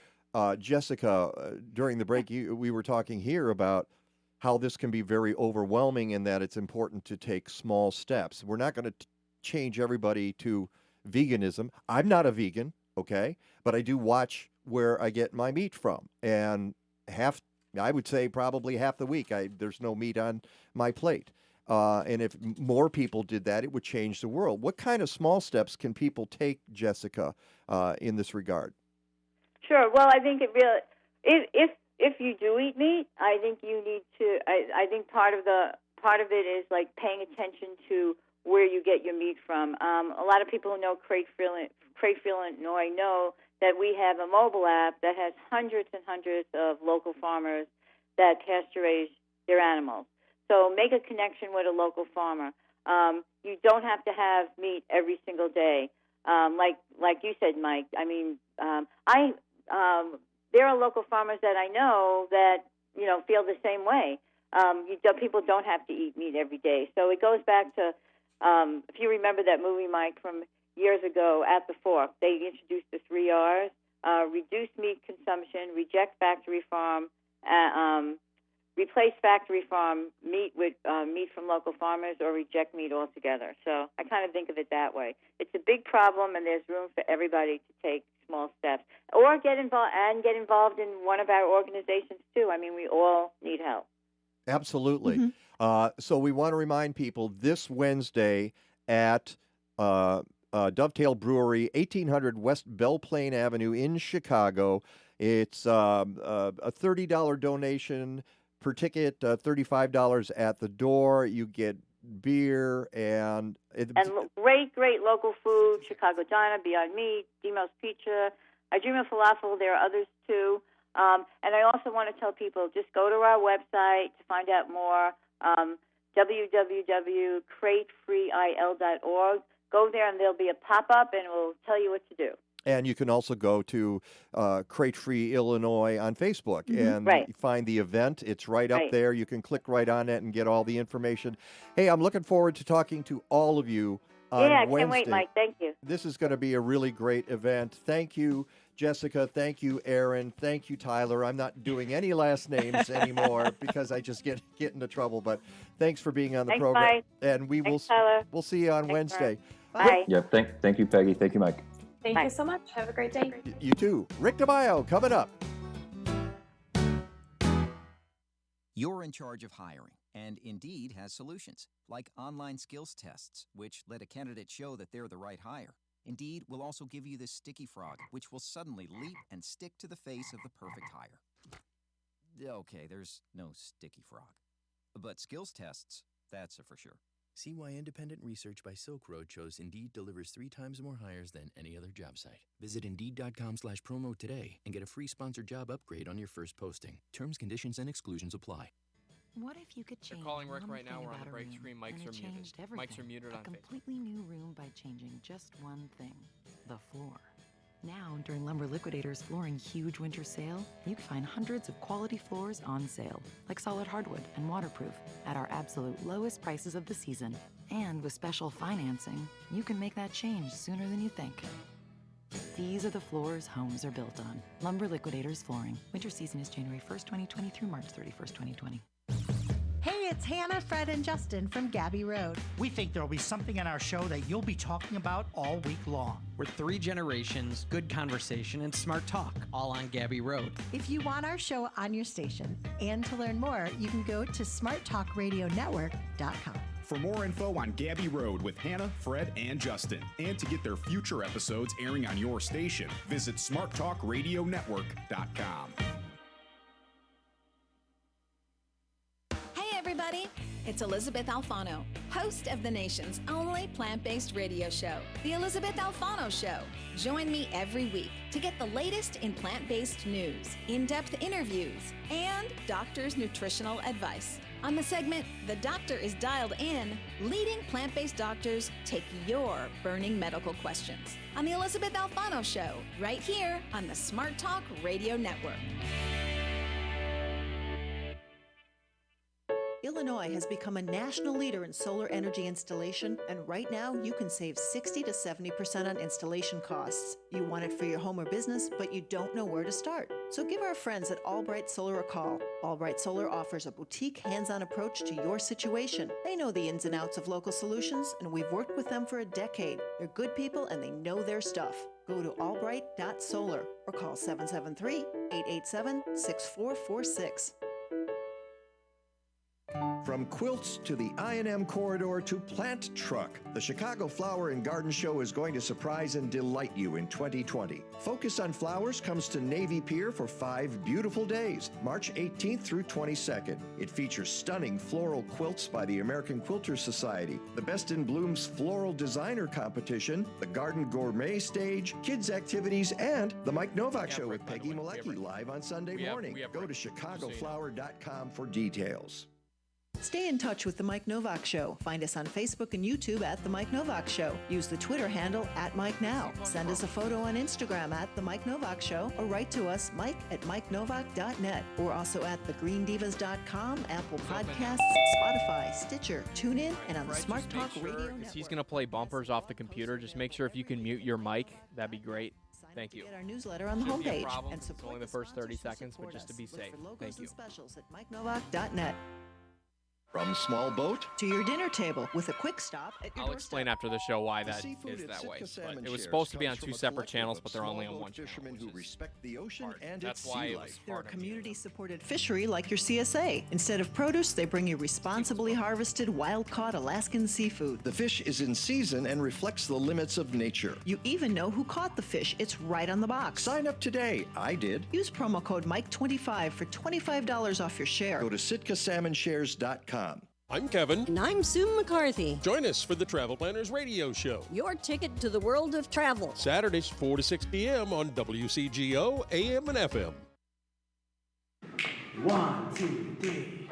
Jessica, during the break, we were talking here about how this can be very overwhelming and that it's important to take small steps. We're not going to change everybody to veganism. I'm not a vegan, okay? But I do watch where I get my meat from. And I would say probably half the week, there's no meat on my plate. And if more people did that, it would change the world. What kind of small steps can people take, Jessica, in this regard? Sure. Well, I think it really, if you do eat meat, I think you need to. I think part of it is like paying attention to where you get your meat from. A lot of people who know Crayfield, Illinois, know that we have a mobile app that has hundreds and hundreds of local farmers that pasture raise their animals. So make a connection with a local farmer. You don't have to have meat every single day. Like you said, Mike. I mean, there are local farmers that I know that feel the same way. People don't have to eat meat every day. So it goes back to if you remember that movie, Mike, from years ago, At the Fork. They introduced the 3 R's: reduce meat consumption, reject factory farm, replace factory farm meat with meat from local farmers, or reject meat altogether. So I kind of think of it that way. It's a big problem, and there's room for everybody to take small steps, or get involved in one of our organizations too. I mean, we all need help. Absolutely. So we want to remind people this Wednesday at Dovetail Brewery, 1800 West Belle Plaine Avenue in Chicago. It's a $30 donation per ticket, $35 at the door. You get beer and great local food. Chicago Diner, Beyond Meat, Dimo's Pizza, I Dream of Falafel. There are others too. And I also want to tell people, just go to our website to find out more, www.cratefreeil.org. Go there and there'll be a pop-up and we'll tell you what to do. And you can also go to Crate Free Illinois on Facebook and find the event. It's right up there. You can click right on it and get all the information. Hey, I'm looking forward to talking to all of you on Wednesday. Can't wait, Mike. Thank you. This is going to be a really great event. Thank you, Jessica. Thank you, Erin. Thank you, Tyler. I'm not doing any last names anymore because I just get into trouble. But thanks for being on the program. Mike. And we'll see you on Wednesday. Bye. Yep. Thank you, Peggy. Thank you, Mike. Thank you so much. Have a great day. You too. Rick DeMaio coming up. You're in charge of hiring, and Indeed has solutions, like online skills tests, which let a candidate show that they're the right hire. Indeed will also give you this sticky frog, which will suddenly leap and stick to the face of the perfect hire. Okay, there's no sticky frog. But skills tests, that's a for sure. See why independent research by Silk Road shows Indeed delivers 3 times more hires than any other job site. Visit Indeed.com/promo today and get a free sponsored job upgrade on your first posting. Terms, conditions, and exclusions apply. What if you could change They're calling Rick one right now. thing We're on about the a break room, screen. and Mics it are muted. changed everything? Mics are muted a on Facebook. completely new room by changing just one thing, the floor. Now, during Lumber Liquidators' Flooring Huge Winter Sale, you can find hundreds of quality floors on sale, like solid hardwood and waterproof, at our absolute lowest prices of the season. And with special financing, you can make that change sooner than you think. These are the floors homes are built on. Lumber Liquidators Flooring. Winter season is January 1st, 2020 through March 31st, 2020. Hey, it's Hannah, Fred, and Justin from Gabby Road. We think there'll be something in our show that you'll be talking about all week long. We're 3 generations, good conversation, and smart talk, all on Gabby Road. If you want our show on your station and to learn more, you can go to smarttalkradionetwork.com. For more info on Gabby Road with Hannah, Fred, and Justin, and to get their future episodes airing on your station, visit smarttalkradionetwork.com. Hey everybody, it's Elizabeth Alfano, host of the nation's only plant-based radio show, The Elizabeth Alfano Show. Join me every week to get the latest in plant-based news, in-depth interviews, and doctors' nutritional advice. On the segment, The Doctor is Dialed In, leading plant-based doctors take your burning medical questions. On The Elizabeth Alfano Show, right here on the Smart Talk Radio Network. Illinois has become a national leader in solar energy installation, and right now you can save 60 to 70% on installation costs. You want it for your home or business, but you don't know where to start. So give our friends at Albright Solar a call. Albright Solar offers a boutique, hands-on approach to your situation. They know the ins and outs of local solutions, and we've worked with them for a decade. They're good people, and they know their stuff. Go to albright.solar or call 773-887-6446. From quilts to the I&M corridor to Plant Truck, the Chicago Flower and Garden Show is going to surprise and delight you in 2020. Focus on Flowers comes to Navy Pier for 5 beautiful days, March 18th through 22nd. It features stunning floral quilts by the American Quilters Society, the Best in Bloom's Floral Designer Competition, the Garden Gourmet Stage, kids' activities, and the Mike Nowak Show with Peggy Malecki live on Sunday morning. Go to chicagoflower.com for details. Stay in touch with The Mike Nowak Show. Find us on Facebook and YouTube at The Mike Nowak Show. Use the Twitter handle @MikeNow. Send us a photo on Instagram at The Mike Nowak Show, or write to us, mike@mikenovak.net. We're also at thegreendivas.com, Apple Podcasts, Spotify, Stitcher, TuneIn, and on the Smart Talk Radio Network. He's going to play bumpers off the computer. Just make sure if you can mute your mic, that'd be great. Thank you. Get our newsletter on the Shouldn't be a homepage. problem. And It's only the first 30 seconds, but just to be safe. Thank you. Specials at mikenovak.net. From small boat to your dinner table with a quick stop at your I'll explain after the show why that is that way. But it was supposed to be on 2 separate channels, but they're only on one channel. Who respect the ocean and That's its why sea it life. was They're a community-supported fishery like your CSA. Instead of produce, they bring you responsibly harvested, wild-caught Alaskan seafood. The fish is in season and reflects the limits of nature. You even know who caught the fish. It's right on the box. Sign up today. I did. Use promo code Mike25 for $25 off your share. Go to sitkasalmonshares.com. I'm Kevin. And I'm Sue McCarthy. Join us for the Travel Planners Radio Show. Your ticket to the world of travel. Saturdays, 4 to 6 p.m. on WCGO, AM and FM. 1, 2, 3.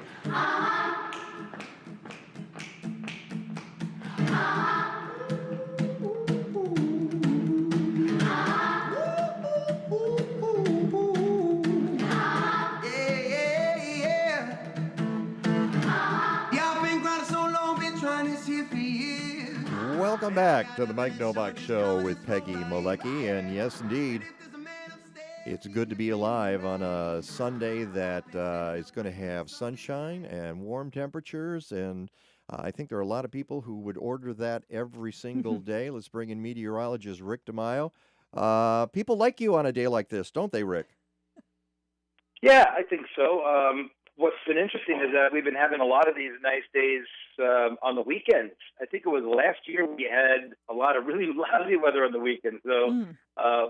Welcome back to the Mike Nowak Show with Peggy Malecki. And yes, indeed, It's good to be alive on a Sunday that is going to have sunshine and warm temperatures, and I think there are a lot of people who would order that every single day. Let's bring in meteorologist Rick DeMaio. People like you on a day like this, don't they, Rick? Yeah, I think so. What's been interesting is that we've been having a lot of these nice days on the weekends. I think it was last year we had a lot of really lousy weather on the weekends, so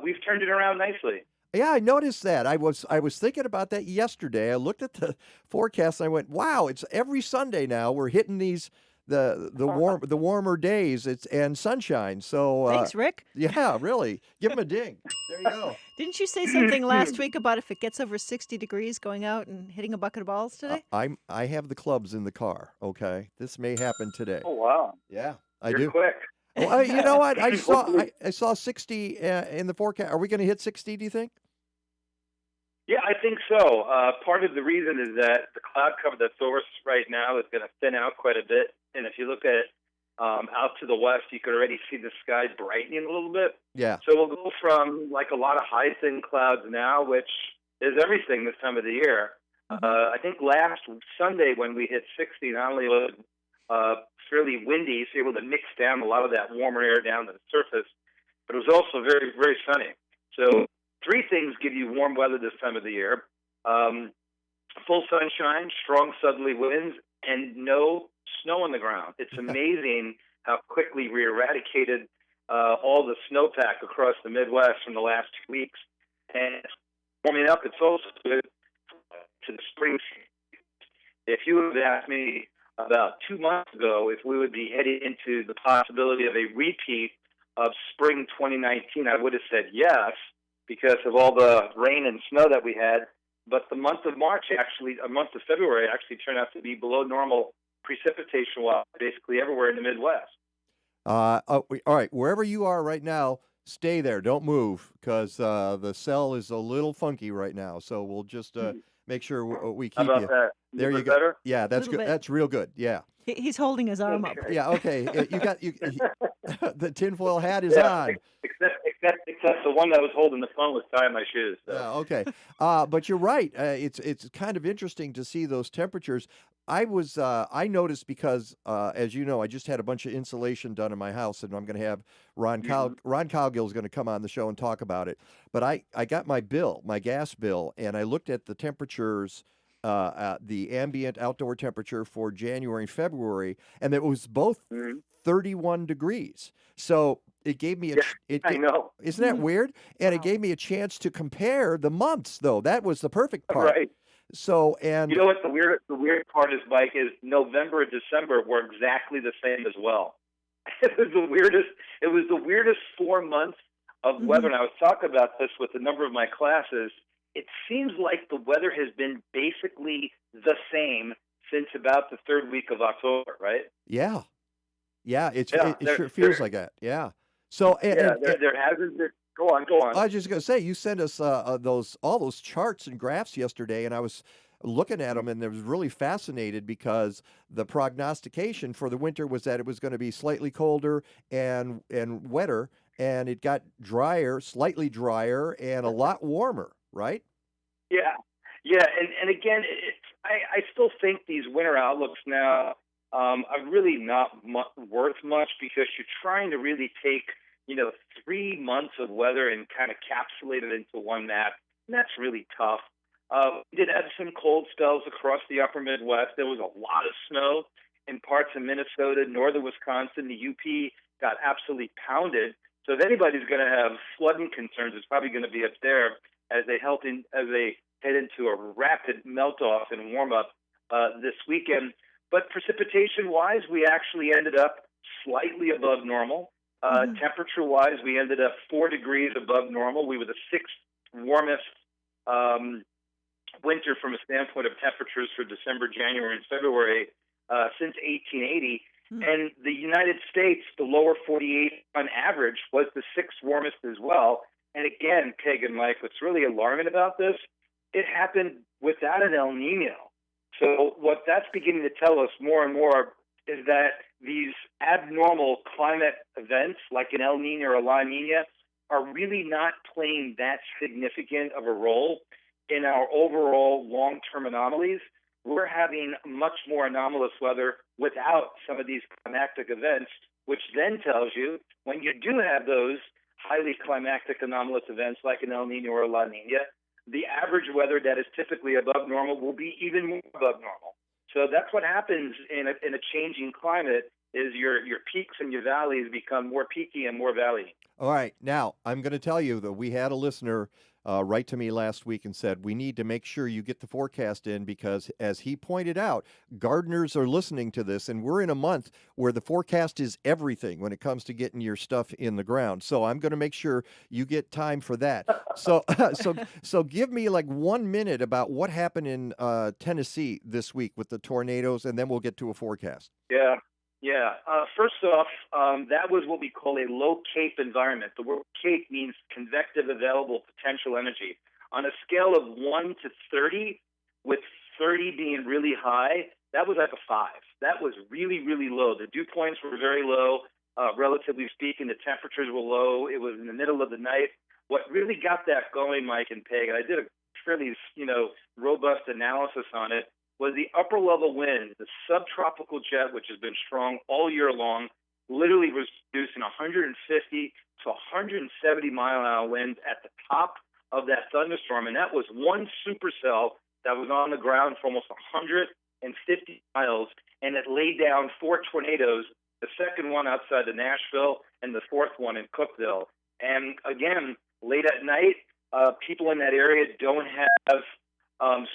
we've turned it around nicely. Yeah, I noticed that. I was thinking about that yesterday. I looked at the forecast and I went, "Wow, it's every Sunday now. We're hitting these the warmer days. And sunshine." So Thanks, Rick. Yeah, really. Give him a ding. There you go. Didn't you say something last week about if it gets over 60 degrees going out and hitting a bucket of balls today? I have the clubs in the car. Okay, this may happen today. Oh wow! Yeah, You're do. quick. Well, you know what? I saw 60 in the forecast. Are we going to hit 60? Do you think? Yeah, I think so. Part of the reason is that the cloud cover that's over us right now is going to thin out quite a bit. And if you look at out to the west, you could already see the sky brightening a little bit. Yeah. So we'll go from like a lot of high thin clouds now, which is everything this time of the year. I think last Sunday when we hit 60, not only was it fairly windy, so you're able to mix down a lot of that warmer air down to the surface, but it was also very, very sunny. So three things give you warm weather this time of the year. Full sunshine, strong southerly winds, and no snow on the ground. It's amazing how quickly we eradicated all the snowpack across the Midwest from the last 2 weeks. And warming up, it's also good to the spring season. If you would have asked me about 2 months ago if we would be heading into the possibility of a repeat of spring 2019, I would have said yes, because of all the rain and snow that we had. But the month of February actually turned out to be below normal precipitation-wise, basically everywhere in the Midwest. All right, wherever you are right now, stay there. Don't move, because the cell is a little funky right now. So we'll just make sure we keep How about you. that? There you go. Better? Yeah, that's good. Bit. That's real good. Yeah. He's holding his arm up. Yeah. Okay. The tinfoil hat is on. Except the one that was holding the phone was tying my shoes. So. Yeah, okay. But you're right. It's kind of interesting to see those temperatures. I noticed because, as you know, I just had a bunch of insulation done in my house, and I'm going to have Ron Cowgill is going to come on the show and talk about it. But I got my gas bill, and I looked at the temperatures, the ambient outdoor temperature for January and February, and it was both 31 degrees. So it gave me I know. Isn't that weird? And it gave me a chance to compare the months, though. That was the perfect part. Right. So, and you know what the weird part is, Mike, is November and December were exactly the same as well. It was the weirdest 4 months of weather. And I was talking about this with a number of my classes. It seems like the weather has been basically the same since about the third week of October, right? Yeah. Yeah, it sure feels like that. Yeah. So there hasn't been. Go on. I was just going to say, you sent us all those charts and graphs yesterday, and I was looking at them, and I was really fascinated because the prognostication for the winter was that it was going to be slightly colder and wetter, and it got drier, slightly drier, and a lot warmer, right? Yeah, and again, I still think these winter outlooks now are really not worth much, because you're trying to really take 3 months of weather and kind of capsulate it into one map, and that's really tough. We did have some cold spells across the upper Midwest. There was a lot of snow in parts of Minnesota, northern Wisconsin. The UP got absolutely pounded. So if anybody's going to have flooding concerns, it's probably going to be up there as they head into a rapid melt-off and warm-up this weekend. But precipitation-wise, we actually ended up slightly above normal. Temperature-wise, we ended up 4 degrees above normal. We were the 6th warmest winter from a standpoint of temperatures for December, January, and February since 1880. And the United States, the lower 48 on average, was the 6th warmest as well. And again, Peg and Mike, what's really alarming about this, it happened without an El Nino. So what that's beginning to tell us more and more is that these abnormal climate events, like an El Nino or a La Nina, are really not playing that significant of a role in our overall long-term anomalies. We're having much more anomalous weather without some of these climactic events, which then tells you when you do have those highly climactic anomalous events like an El Nino or a La Nina, the average weather that is typically above normal will be even more above normal. So that's what happens in a changing climate, is your peaks and your valleys become more peaky and more valley. All right. Now, I'm going to tell you that we had a listener write to me last week and said, we need to make sure you get the forecast in because, as he pointed out, gardeners are listening to this, and we're in a month where the forecast is everything when it comes to getting your stuff in the ground. So I'm going to make sure you get time for that. So give me like 1 minute about what happened in Tennessee this week with the tornadoes, and then we'll get to a forecast. Yeah. First off, that was what we call a low CAPE environment. The word CAPE means convective available potential energy. On a scale of 1 to 30, with 30 being really high, that was like a 5. That was really, really low. The dew points were very low. Relatively speaking, the temperatures were low. It was in the middle of the night. What really got that going, Mike and Peg, and I did a fairly, robust analysis on it, was the upper level wind, the subtropical jet, which has been strong all year long, literally was producing 150 to 170 mile-an-hour winds at the top of that thunderstorm. And that was one supercell that was on the ground for almost 150 miles, and it laid down 4 tornadoes, the second one outside of Nashville and the fourth one in Cookeville. And again, late at night, people in that area don't have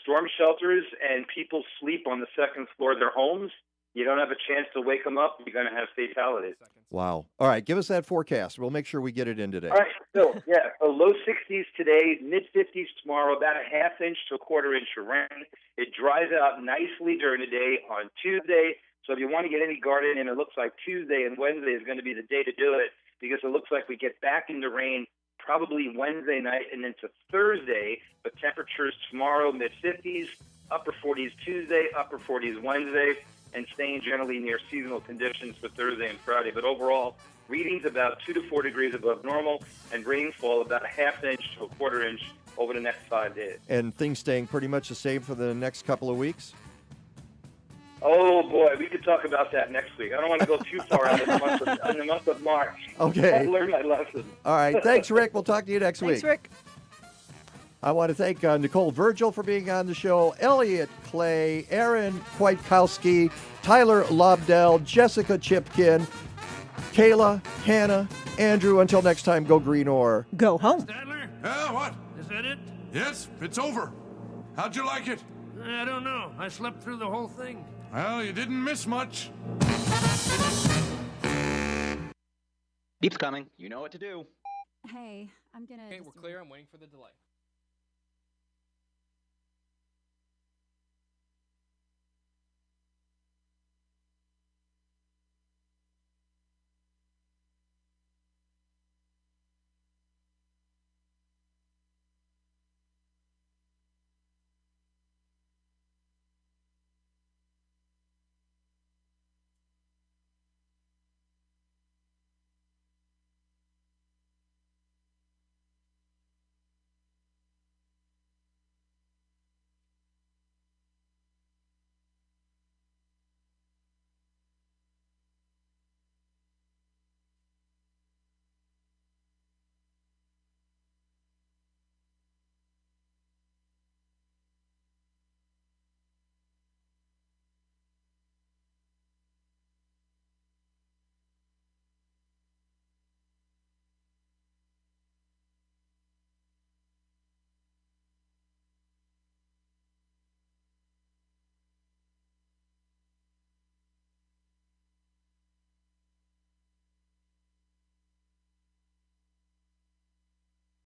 storm shelters, and people sleep on the second floor of their homes. You don't have a chance to wake them up. You're going to have fatalities. Wow. All right, give us that forecast. We'll make sure we get it in today. All right, so low 60s today, mid 50s tomorrow, about a half inch to a quarter inch of rain. It dries out nicely during the day on Tuesday. So if you want to get any garden in, it looks like Tuesday and Wednesday is going to be the day to do it, because it looks like we get back into rain probably Wednesday night and into Thursday, but temperatures tomorrow, mid-50s, upper 40s Tuesday, upper 40s Wednesday, and staying generally near seasonal conditions for Thursday and Friday. But overall, readings about 2 to 4 degrees above normal, and rainfall about a half inch to a quarter inch over the next 5 days. And things staying pretty much the same for the next couple of weeks? Oh, boy, we could talk about that next week. I don't want to go too far out in the month of March. Okay. I learned my lesson. All right. Thanks, Rick. We'll talk to you next week. Thanks, Rick. I want to thank Nicole Virgil for being on the show, Eliot Clay, Erin Kwiatkowski, Tyler Lobdell, Jessica Chipkin, Kayla, Hannah, Andrew. Until next time, go green or go home. Stadler? What? Is that it? Yes, it's over. How'd you like it? I don't know. I slept through the whole thing. Well, you didn't miss much. Beep's coming. You know what to do. Hey, I'm gonna. Okay, we're clear. I'm waiting for the delay.